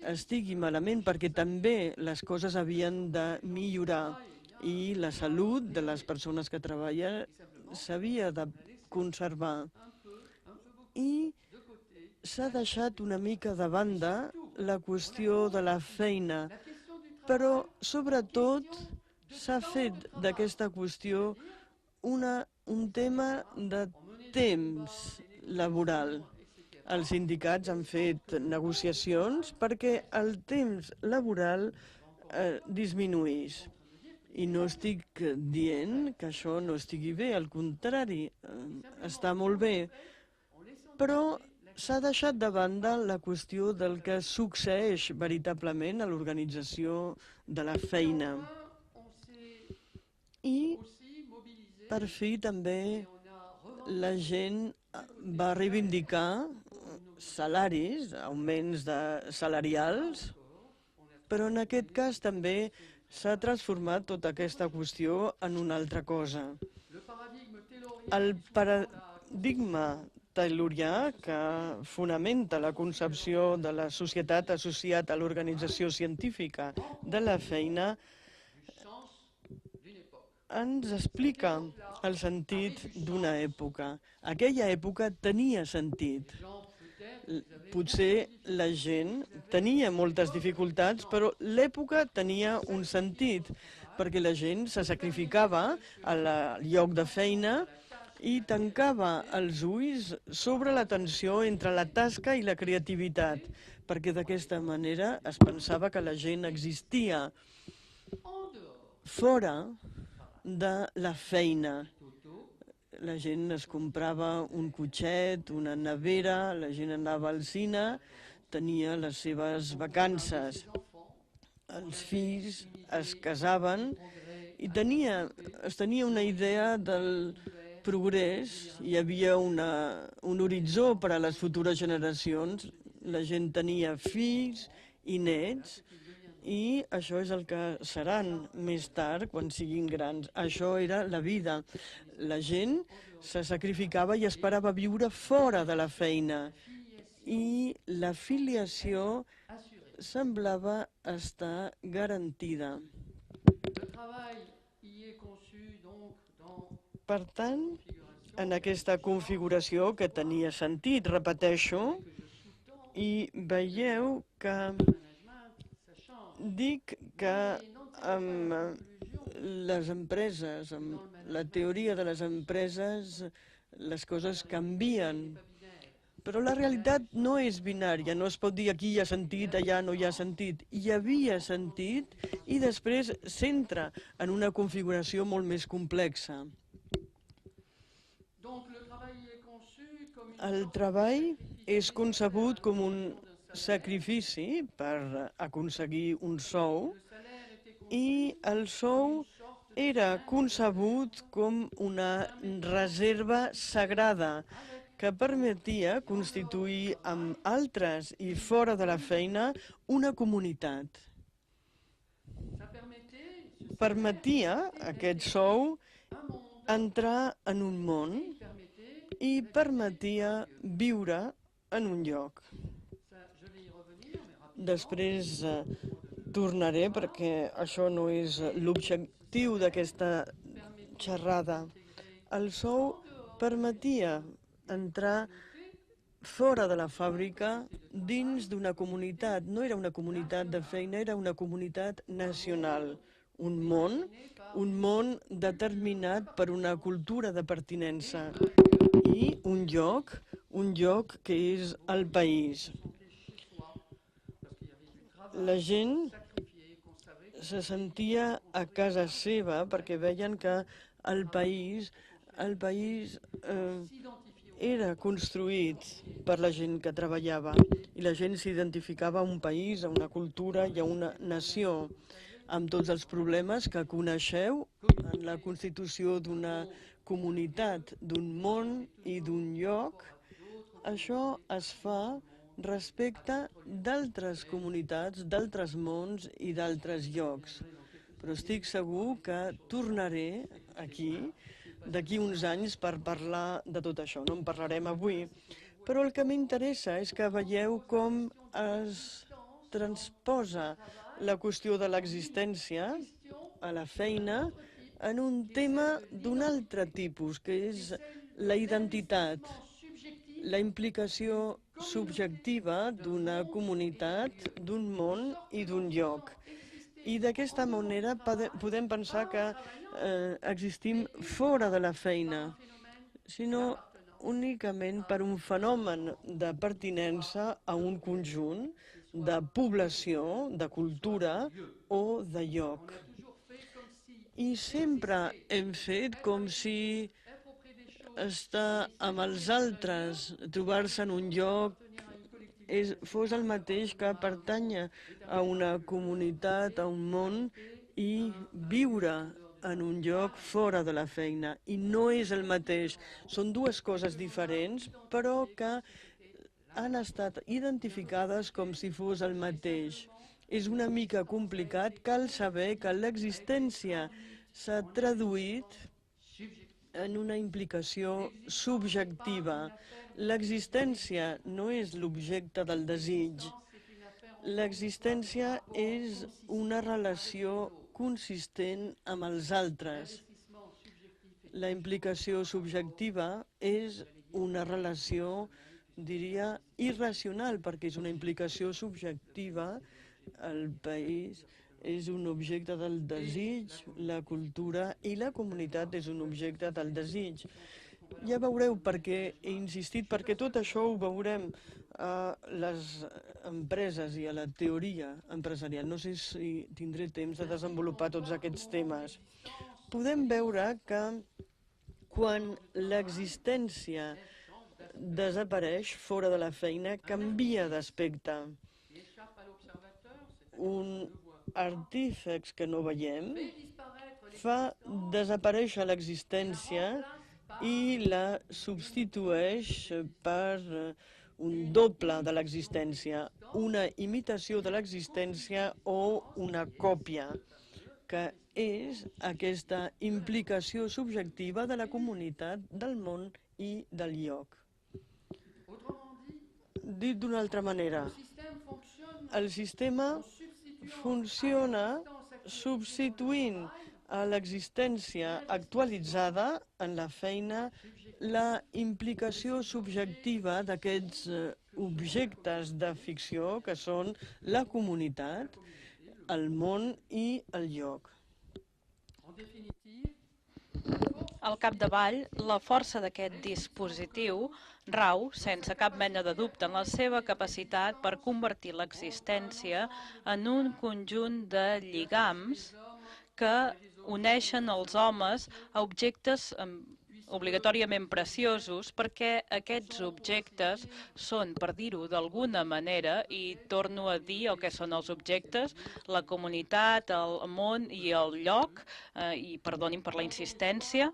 estigui malament perquè també les coses havien de millorar i la salut de les persones que treballen s'havia de conservar. I s'ha deixat una mica de banda la qüestió de la feina, però sobretot s'ha fet d'aquesta qüestió un tema de temps laboral. Els sindicats han fet negociacions perquè el temps laboral disminuís. I no estic dient que això no estigui bé, al contrari, està molt bé. Però s'ha deixat de banda la qüestió del que succeeix veritablement a l'organització de la feina. I per fi també la gent va reivindicar salaris, augments salarials, però en aquest cas també s'ha transformat tota aquesta qüestió en una altra cosa. El paradigma taylorià que fonamenta la concepció de la societat associat a l'organització científica de la feina ens explica el sentit d'una època. Aquella època tenia sentit. Potser la gent tenia moltes dificultats, però l'època tenia un sentit, perquè la gent se sacrificava al lloc de feina i tancava els ulls sobre la tensió entre la tasca i la creativitat, perquè d'aquesta manera es pensava que la gent existia fora de la feina. La gent es comprava un cotxet, una nevera, la gent anava al cine, tenia les seves vacances. Els fills es casaven i es tenia una idea del progrés, hi havia un horitzó per a les futures generacions, la gent tenia fills i nets, i això és el que seran més tard, quan siguin grans. Això era la vida. La gent se sacrificava i esperava viure fora de la feina. I la filiació semblava estar garantida. Per tant, en aquesta configuració que tenia sentit, repeteixo, i veieu que dic que amb les empreses, amb la teoria de les empreses, les coses canvien. Però la realitat no és binària, no es pot dir aquí hi ha sentit, allà no hi ha sentit. Hi havia sentit i després s'entra en una configuració molt més complexa. El treball és concebut com un sacrifici per aconseguir un sou i el sou era concebut com una reserva sagrada que permetia constituir amb altres i fora de la feina una comunitat. Permetia aquest sou entrar en un món i permetia viure en un lloc. Després tornaré perquè això no és l'objectiu d'aquesta xerrada. El sou permetia entrar fora de la fàbrica dins d'una comunitat. No era una comunitat de feina, era una comunitat nacional, un món determinat per una cultura de pertinença i un lloc que és el país. La gent se sentia a casa seva perquè veien que el país era construït per la gent que treballava i la gent s'identificava a un país, a una cultura i a una nació amb tots els problemes que coneixeu en la constitució d'una comunitat, d'un món i d'un lloc. Això es fa respecte d'altres comunitats, d'altres mons i d'altres llocs. Però estic segur que tornaré aquí d'aquí uns anys per parlar de tot això. No en parlarem avui, però el que m'interessa és que veieu com es transposa la qüestió de l'existència a la feina en un tema d'un altre tipus, que és la identitat, la implicació subjectiva d'una comunitat, d'un món i d'un lloc. I d'aquesta manera podem pensar que existim fora de la feina, sinó únicament per un fenomen de pertinença a un conjunt de població, de cultura o de lloc. I sempre hem fet com si estar amb els altres, trobar-se en un lloc, fos el mateix que pertànyer a una comunitat, a un món i viure en un lloc fora de la feina. I no és el mateix. Són dues coses diferents, però que han estat identificades com si fos el mateix. És una mica complicat, cal saber que l'existència s'ha traduït en una implicació subjectiva. L'existència no és l'objecte del desig. L'existència és una relació consistent amb els altres. La implicació subjectiva és una relació, diria, irracional, perquè és una implicació subjectiva. El país és un objecte del desig, la cultura i la comunitat és un objecte del desig. Ja veureu per què he insistit, perquè tot això ho veurem a les empreses i a la teoria empresarial. No sé si tindré temps de desenvolupar tots aquests temes. Podem veure que quan l'existència desapareix fora de la feina, canvia d'aspecte. Un artífex que no veiem fa desaparèixer l'existència i la substitueix per un doble de l'existència, una imitació de l'existència o una còpia, que és aquesta implicació subjectiva de la comunitat, del món i del lloc. Dit d'una altra manera, el sistema funciona substituint a l'existència actualitzada en la feina la implicació subjectiva d'aquests objectes de ficció que són la comunitat, el món i el lloc. Al capdavall, la força d'aquest dispositiu rau, sense cap mena de dubte, en la seva capacitat per convertir l'existència en un conjunt de lligams que uneixen els homes a objectes obligatòriament preciosos, perquè aquests objectes són, per dir-ho d'alguna manera, i torno a dir el que són els objectes, la comunitat, el món i el lloc, i perdonin per la insistència.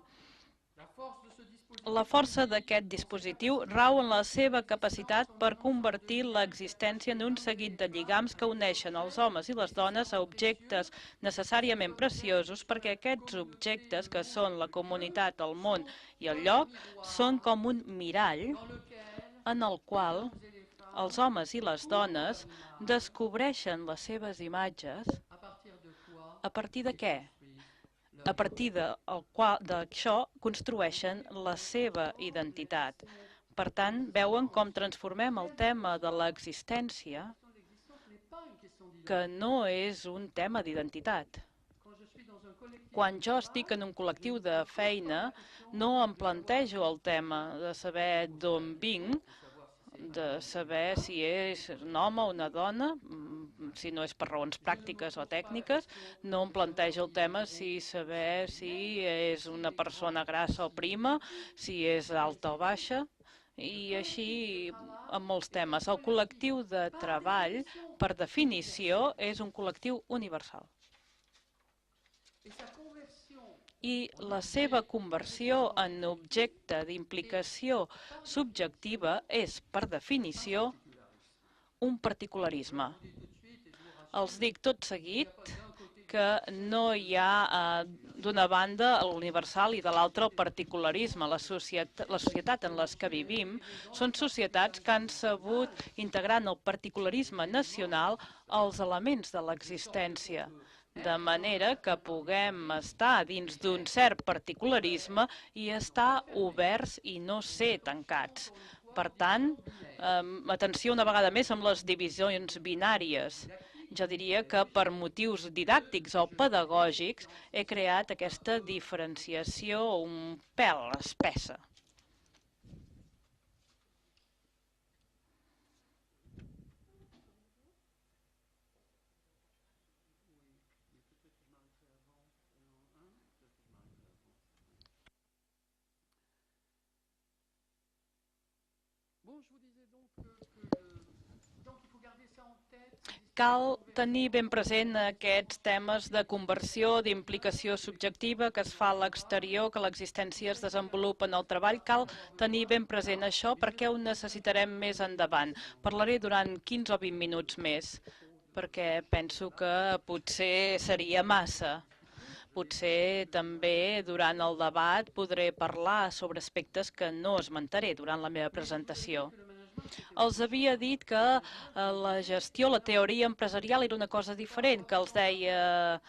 La força d'aquest dispositiu rau en la seva capacitat per convertir l'existència en un seguit de lligams que uneixen els homes i les dones a objectes necessàriament preciosos, perquè aquests objectes, que són la comunitat, el món i el lloc, són com un mirall en el qual els homes i les dones descobreixen les seves imatges a partir de què? A partir d'això construeixen la seva identitat. Per tant, veuen com transformem el tema de l'existència, que no és un tema d'identitat. Quan jo estic en un col·lectiu de feina, no em plantejo el tema de saber d'on vinc, de saber si és un home o una dona, si no és per raons pràctiques o tècniques, no em plantejo el tema saber si és una persona grassa o prima, si és alta o baixa, i així amb molts temes. El col·lectiu de treball, per definició, és un col·lectiu universal. I la seva conversió en objecte d'implicació subjectiva és, per definició, un particularisme. Els dic tot seguit que no hi ha d'una banda l'universal i de l'altra el particularisme. La societat en les que vivim són societats que han sabut integrar en el particularisme nacional els elements de l'existència, de manera que puguem estar dins d'un cert particularisme i estar oberts i no ser tancats. Per tant, atenció una vegada més amb les divisions binàries. Jo diria que per motius didàctics o pedagògics he creat aquesta diferenciació un pèl espessa. Cal tenir ben present aquests temes de conversió, d'implicació subjectiva que es fa a l'exterior, que l'existència es desenvolupa en el treball. Cal tenir ben present això perquè ho necessitarem més endavant. Parlaré durant 15 o 20 minuts més, perquè penso que potser seria massa. Potser també durant el debat podré parlar sobre aspectes que no esmentaré durant la meva presentació. Els havia dit que la gestió, la teoria empresarial era una cosa diferent, que els deia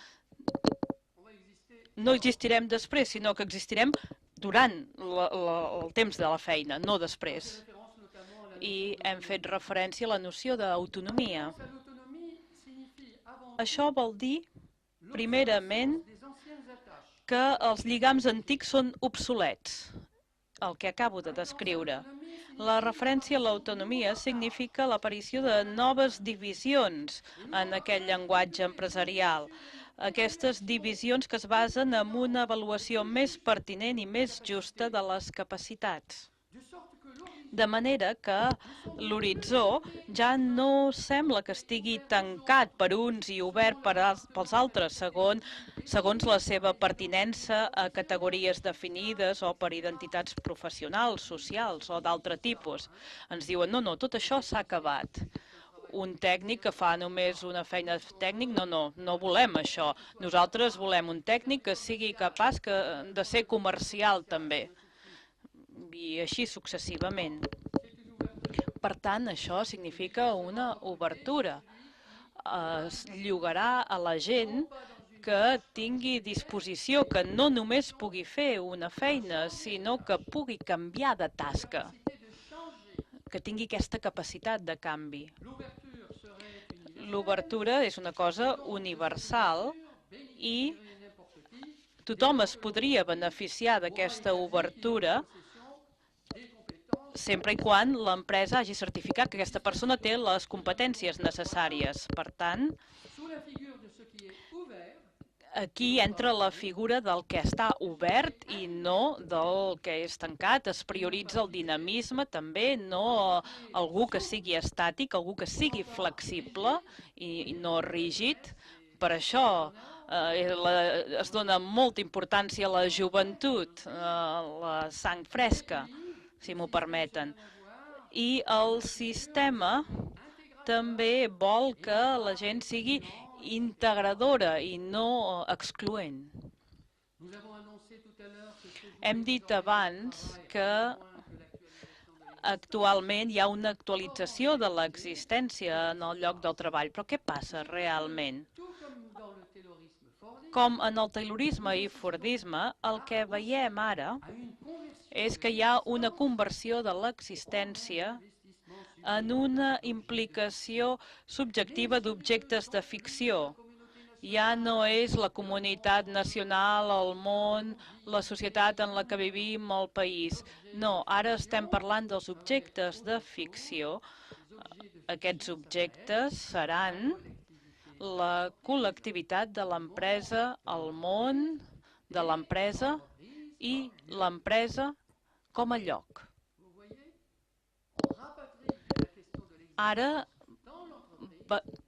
no existirem després, sinó que existirem durant el temps de la feina, no després. I hem fet referència a la noció d'autonomia. Això vol dir, primerament, que els lligams antics són obsolets, el que acabo de descriure. La referència a l'autonomia significa l'aparició de noves divisions en aquest llenguatge empresarial. Aquestes divisions que es basen en una avaluació més pertinent i més justa de les capacitats. De manera que l'horitzó ja no sembla que estigui tancat per uns i obert pels altres, segons la seva pertinença a categories definides o per identitats professionals, socials o d'altre tipus. Ens diuen, no, tot això s'ha acabat. Un tècnic que fa només una feina tècnica, no volem això. Nosaltres volem un tècnic que sigui capaç de ser comercial també. I així successivament. Per tant, això significa una obertura. Es llogarà a la gent que tingui disposició, que no només pugui fer una feina, sinó que pugui canviar de tasca, que tingui aquesta capacitat de canvi. L'obertura és una cosa universal i tothom es podria beneficiar d'aquesta obertura sempre i quan l'empresa hagi certificat que aquesta persona té les competències necessàries. Per tant, aquí entra la figura del que està obert i no del que és tancat. Es prioritza el dinamisme també, no algú que sigui estàtic, algú que sigui flexible i no rígid. Per això es dona molta importància a la joventut, a la sang fresca, si m'ho permeten. I el sistema també vol que la gent sigui integradora i no excloent. Hem dit abans que actualment hi ha una actualització de l'existència en el lloc del treball, però què passa realment? Com en el taylorisme i fordisme, el que veiem ara és que hi ha una conversió de l'existència en una implicació subjectiva d'objectes de ficció. ja no és la comunitat nacional, el món, la societat en la que vivim, el país. No, ara estem parlant dels objectes de ficció. Aquests objectes seran la col·lectivitat de l'empresa, el món de l'empresa i l'empresa com a lloc. Ara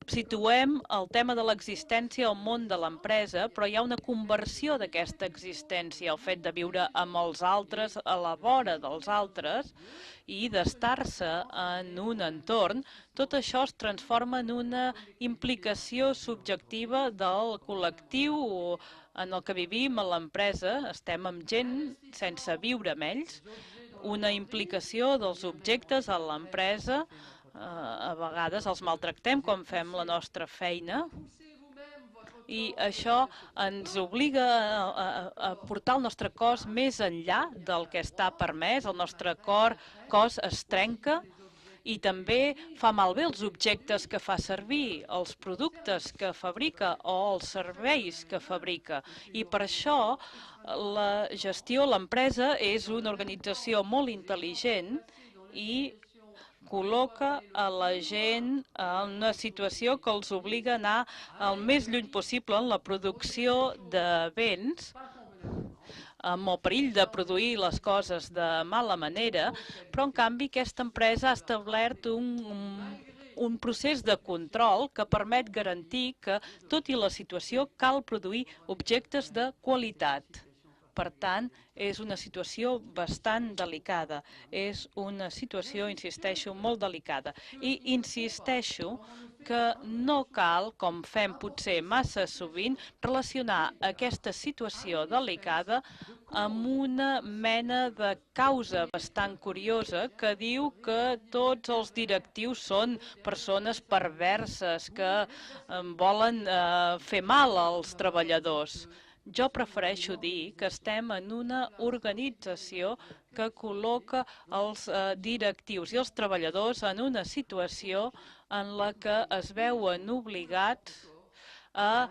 situem el tema de l'existència al món de l'empresa, però hi ha una conversió d'aquesta existència, el fet de viure amb els altres, a la vora dels altres, i d'estar-se en un entorn. Tot això es transforma en una implicació subjectiva del col·lectiu en el que vivim a l'empresa. Estem amb gent sense viure amb ells, una implicació dels objectes a l'empresa. A vegades els maltractem quan fem la nostra feina i això ens obliga a portar el nostre cos més enllà del que està permès. El nostre cos es trenca i també fa malbé els objectes que fa servir, els productes que fabrica o els serveis que fabrica. I per això la gestió, l'empresa, és una organització molt intel·ligent i col·loca a la gent en una situació que els obliga a anar el més lluny possible en la producció de béns, amb el perill de produir les coses de mala manera, però en canvi aquesta empresa ha establert un procés de control que permet garantir que, tot i la situació, cal produir objectes de qualitat. Per tant, és una situació bastant delicada. És una situació, insisteixo, molt delicada. I insisteixo que no cal, com fem potser massa sovint, relacionar aquesta situació delicada amb una mena de causa bastant curiosa que diu que tots els directius són persones perverses que volen fer mal als treballadors. Jo prefereixo dir que estem en una organització que col·loca els directius i els treballadors en una situació en la que es veuen obligats a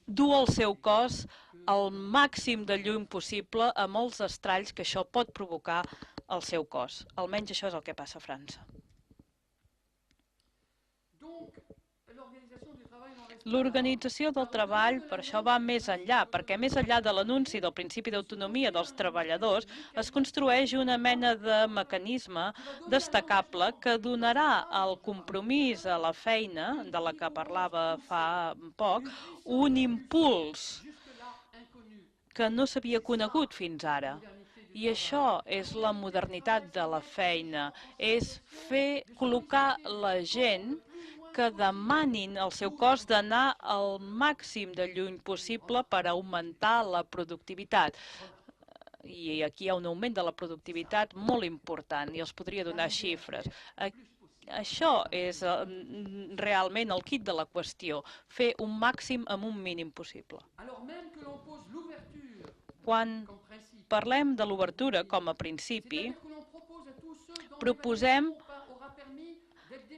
dur el seu cos al màxim de lluny possible amb els estralls que això pot provocar al seu cos. Almenys això és el que passa a França. L'organització del treball per això va més enllà, perquè més enllà de l'anunci del principi d'autonomia dels treballadors es construeix una mena de mecanisme destacable que donarà al compromís a la feina, de la que parlava fa poc, un impuls que no s'havia conegut fins ara. I això és la modernitat de la feina, és col·locar la gent que demanin al seu cos d'anar al màxim de lluny possible per augmentar la productivitat. I aquí hi ha un augment de la productivitat molt important i els podria donar xifres. Això és realment el quid de la qüestió, fer un màxim amb un mínim possible. Quan parlem de l'obertura com a principi, proposem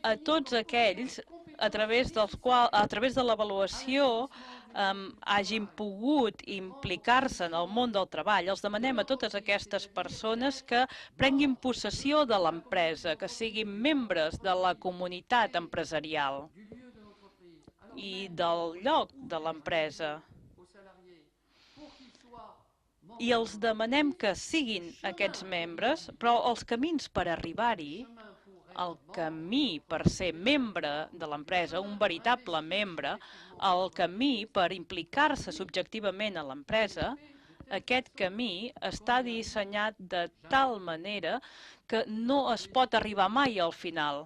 a tots aquells a través de l'avaluació hagin pogut implicar-se en el món del treball. Els demanem a totes aquestes persones que prenguin possessió de l'empresa, que siguin membres de la comunitat empresarial i del lloc de l'empresa. I els demanem que siguin aquests membres, però els camins per arribar-hi, el camí per ser membre de l'empresa, un veritable membre, el camí per implicar-se subjectivament a l'empresa, aquest camí està dissenyat de tal manera que no es pot arribar mai al final.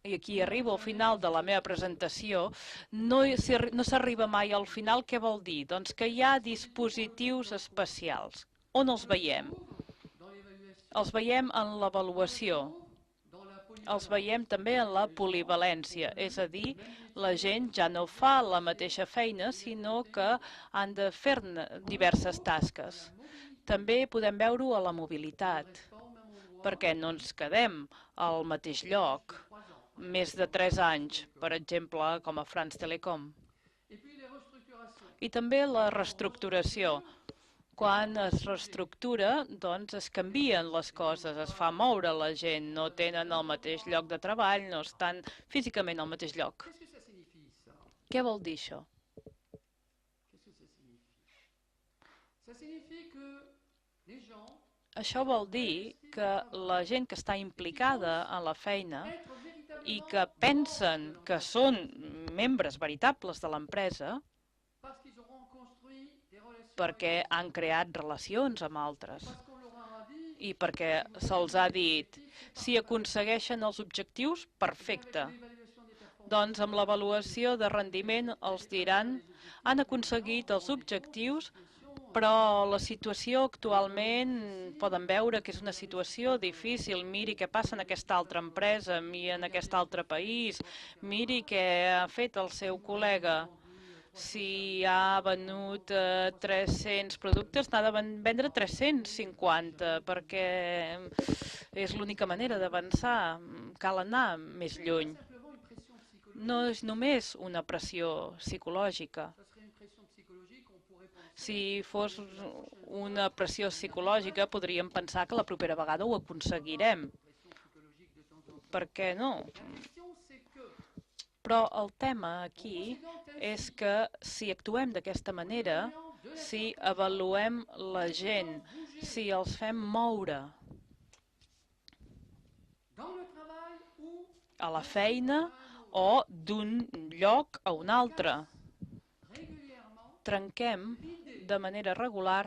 I aquí arribo al final de la meva presentació, no s'arriba mai al final. Què vol dir? Doncs que hi ha dispositius especials. On els veiem? Els veiem en l'avaluació, els veiem també en la polivalència, és a dir, la gent ja no fa la mateixa feina, sinó que han de fer-ne diverses tasques. També podem veure-ho a la mobilitat, perquè no ens quedem al mateix lloc. més de 3 anys, per exemple, com a France Telecom. I també la reestructuració. Quan es reestructura, doncs es canvien les coses, es fa moure la gent, no tenen el mateix lloc de treball, no estan físicament al mateix lloc. Què vol dir això? Això vol dir que la gent que està implicada en la feina i que pensen que són membres veritables de l'empresa perquè han creat relacions amb altres i perquè se'ls ha dit si aconsegueixen els objectius, perfecte. Doncs amb l'avaluació de rendiment els diran han aconseguit els objectius, però la situació actualment poden veure que és una situació difícil. Miri què passa en aquesta altra empresa, miri en aquest altre país, miri què ha fet el seu col·lega. Si ha venut 300 productes, n'ha de vendre 350, perquè és l'única manera d'avançar. Cal anar més lluny. No és només una pressió psicològica. Si fos una pressió psicològica, podríem pensar que la propera vegada ho aconseguirem. Per què no? Però el tema aquí és que si actuem d'aquesta manera, si avaluem la gent, si els fem moure a la feina o d'un lloc a un altre, trenquem de manera regular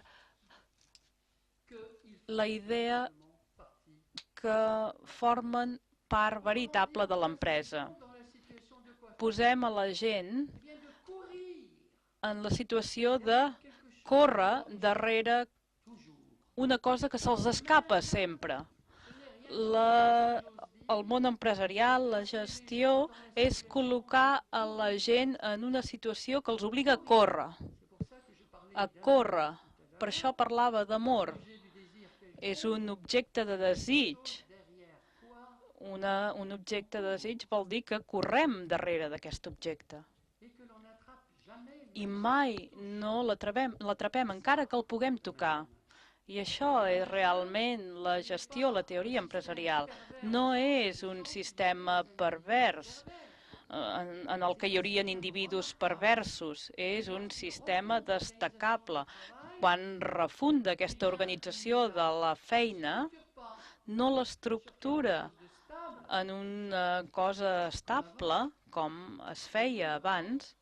la idea que formen part veritable de l'empresa. Posem a la gent en la situació de córrer darrere una cosa que se'ls escapa sempre. El món empresarial, la gestió, és col·locar a la gent en una situació que els obliga a córrer. A córrer. Per això parlava d'amor. És un objecte de desig. Un objecte de desig vol dir que correm darrere d'aquest objecte. I mai no l'atrapem, encara que el puguem tocar. I això és realment la gestió, la teoria empresarial. No és un sistema pervers en el que hi haurien individus perversos. És un sistema destacable. Quan refunda aquesta organització de la feina, no l'estructura en una cosa estable, com es feia abans,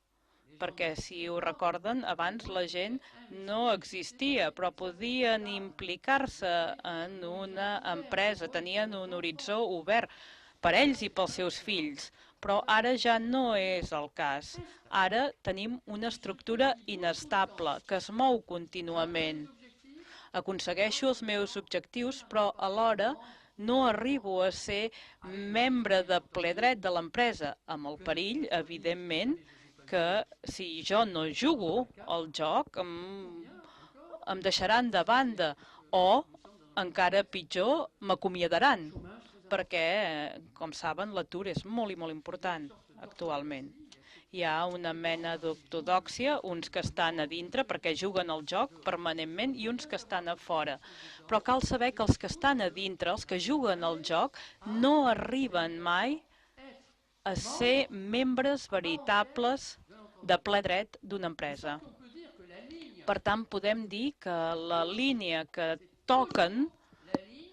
perquè, si ho recorden, abans la gent no existia, però podien implicar-se en una empresa, tenien un horitzó obert per ells i pels seus fills, però ara ja no és el cas. Ara tenim una estructura inestable, que es mou contínuament. Aconsegueixo els meus objectius, però alhora no arribo a ser membre de ple dret de l'empresa, amb el perill, evidentment, que si jo no jugo al joc em deixaran de banda o, encara pitjor, m'acomiadaran, perquè, com saben, l'atur és molt i molt important actualment. Hi ha una mena d'ortodòxia, uns que estan a dintre perquè juguen al joc permanentment i uns que estan a fora. Però cal saber que els que estan a dintre, els que juguen al joc, no arriben mai a ser membres veritables de ple dret d'una empresa. Per tant, podem dir que la línia que toquen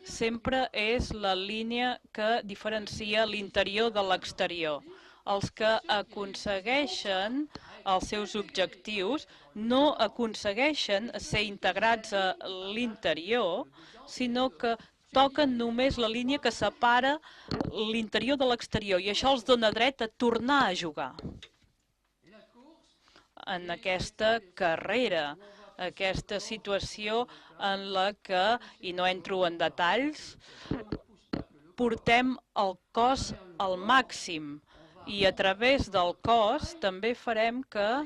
sempre és la línia que diferencia l'interior de l'exterior. Els que aconsegueixen els seus objectius no aconsegueixen ser integrats a l'interior, sinó que toquen només la línia que separa l'interior de l'exterior i això els dona dret a tornar a jugar. En aquesta carrera, aquesta situació en la que, i no entro en detalls, portem el cos al màxim i a través del cos també farem que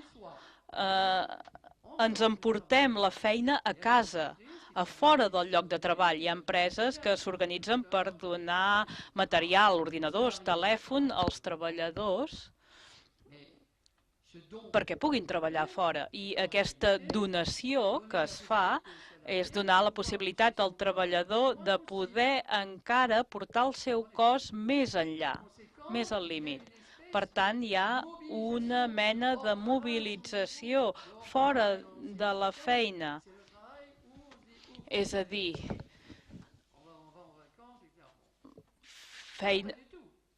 ens emportem la feina a casa. a fora del lloc de treball. Hi ha empreses que s'organitzen per donar material, ordinadors, telèfon als treballadors perquè puguin treballar fora. I aquesta donació que es fa és donar la possibilitat al treballador de poder encara portar el seu cos més enllà, més al límit. Per tant, hi ha una mena de mobilització fora de la feina. És a dir,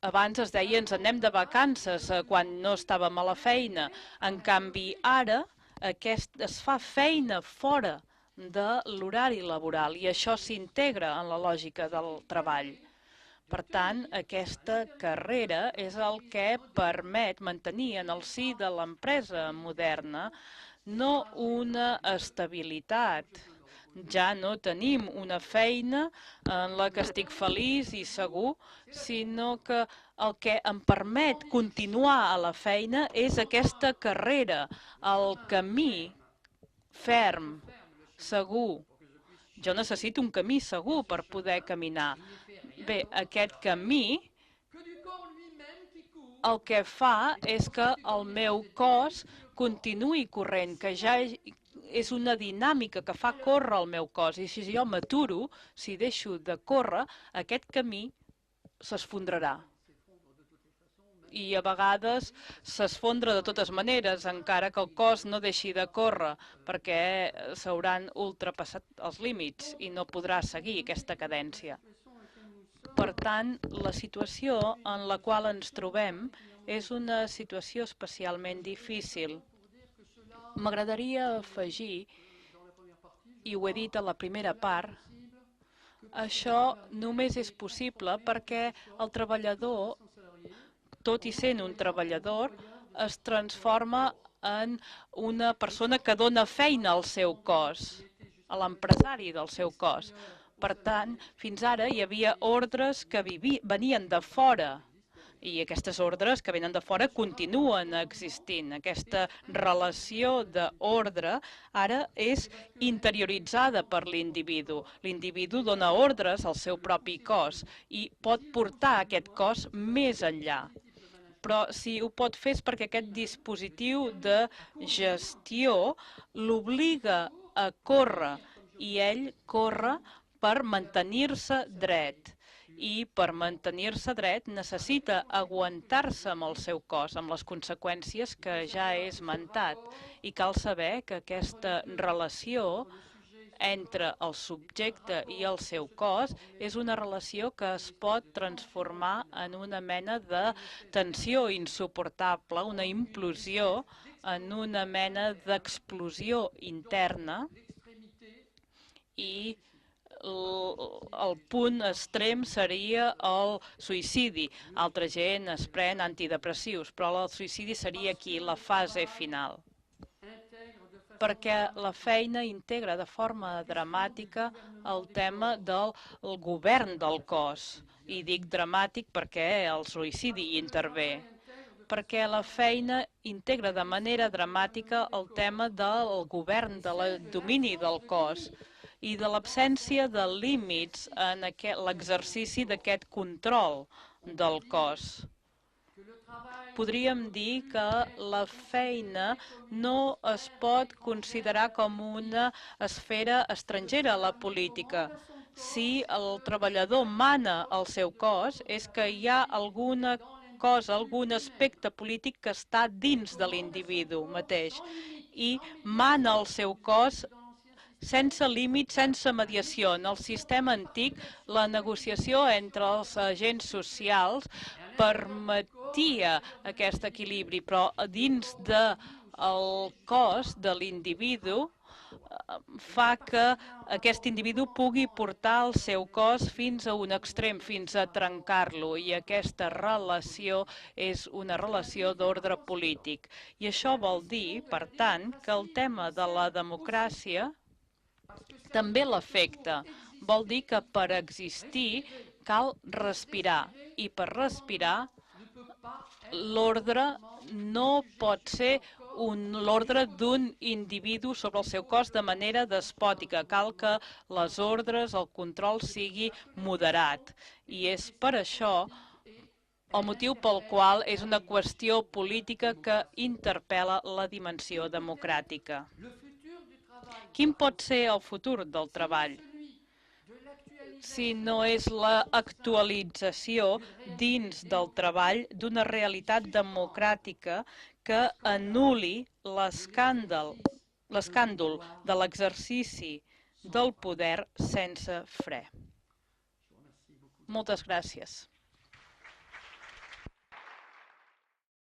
abans es deia ens anem de vacances quan no estàvem a la feina. En canvi, ara es fa feina fora de l'horari laboral i això s'integra en la lògica del treball. Per tant, aquesta carrera és el que permet mantenir en el si de l'empresa moderna no una estabilitat. Ja no tenim una feina en la que estic feliç i segur, sinó que el que em permet continuar a la feina és aquesta carrera, el camí ferm, segur. Jo necessito un camí segur per poder caminar. Bé, aquest camí el que fa és que el meu cos continuï corrent, que ja és una dinàmica que fa córrer el meu cos. I si jo m'aturo, si deixo de córrer, aquest camí s'esfondrarà. I a vegades s'esfondra de totes maneres, encara que el cos no deixi de córrer, perquè s'hauran ultrapassat els límits i no podrà seguir aquesta cadència. Per tant, la situació en la qual ens trobem és una situació especialment difícil. M'agradaria afegir, i ho he dit a la primera part, això només és possible perquè el treballador, tot i sent un treballador, es transforma en una persona que dona feina al seu cos, a l'empresari del seu cos. Per tant, fins ara hi havia ordres que venien de fora i aquestes ordres que venen de fora continuen existint. Aquesta relació d'ordre ara és interioritzada per l'individu. L'individu dona ordres al seu propi cos i pot portar aquest cos més enllà. Però si ho pot fer és perquè aquest dispositiu de gestió l'obliga a córrer i ell corre per mantenir-se dret. I per mantenir-se dret necessita aguantar-se amb el seu cos, amb les conseqüències que ja he esmentat. I cal saber que aquesta relació entre el subjecte i el seu cos és una relació que es pot transformar en una mena de tensió insuportable, una implosió, en una mena d'explosió interna i el punt extrem seria el suïcidi. Altra gent es pren antidepressius, però el suïcidi seria aquí, la fase final. Perquè la feina integra de forma dramàtica el tema del govern del cos. I dic dramàtic perquè el suïcidi hi intervé. Perquè la feina integra de manera dramàtica el tema del govern, del domini del cos i de l'absència de límits en l'exercici d'aquest control del cos. Podríem dir que la feina no es pot considerar com una esfera estrangera a la política. Si el treballador mana el seu cos, és que hi ha alguna cosa, algun aspecte polític que està dins de l'individu mateix i mana el seu cos sense límit, sense mediació. En el sistema antic, la negociació entre els agents socials permetia aquest equilibri, però dins del cos de l'individu fa que aquest individu pugui portar el seu cos fins a un extrem, fins a trencar-lo, i aquesta relació és una relació d'ordre polític. I això vol dir, per tant, que el tema de la democràcia també l'afecta. Vol dir que per existir cal respirar, i per respirar l'ordre no pot ser l'ordre d'un individu sobre el seu cos de manera despòtica. Cal que les ordres, el control sigui moderat. I és per això el motiu pel qual és una qüestió política que interpel·la la dimensió democràtica. Quin pot ser el futur del treball? Si no és l'actualització dins del treball d'una realitat democràtica que anul·li l'escàndol de l'exercici del poder sense fre. Moltes gràcies.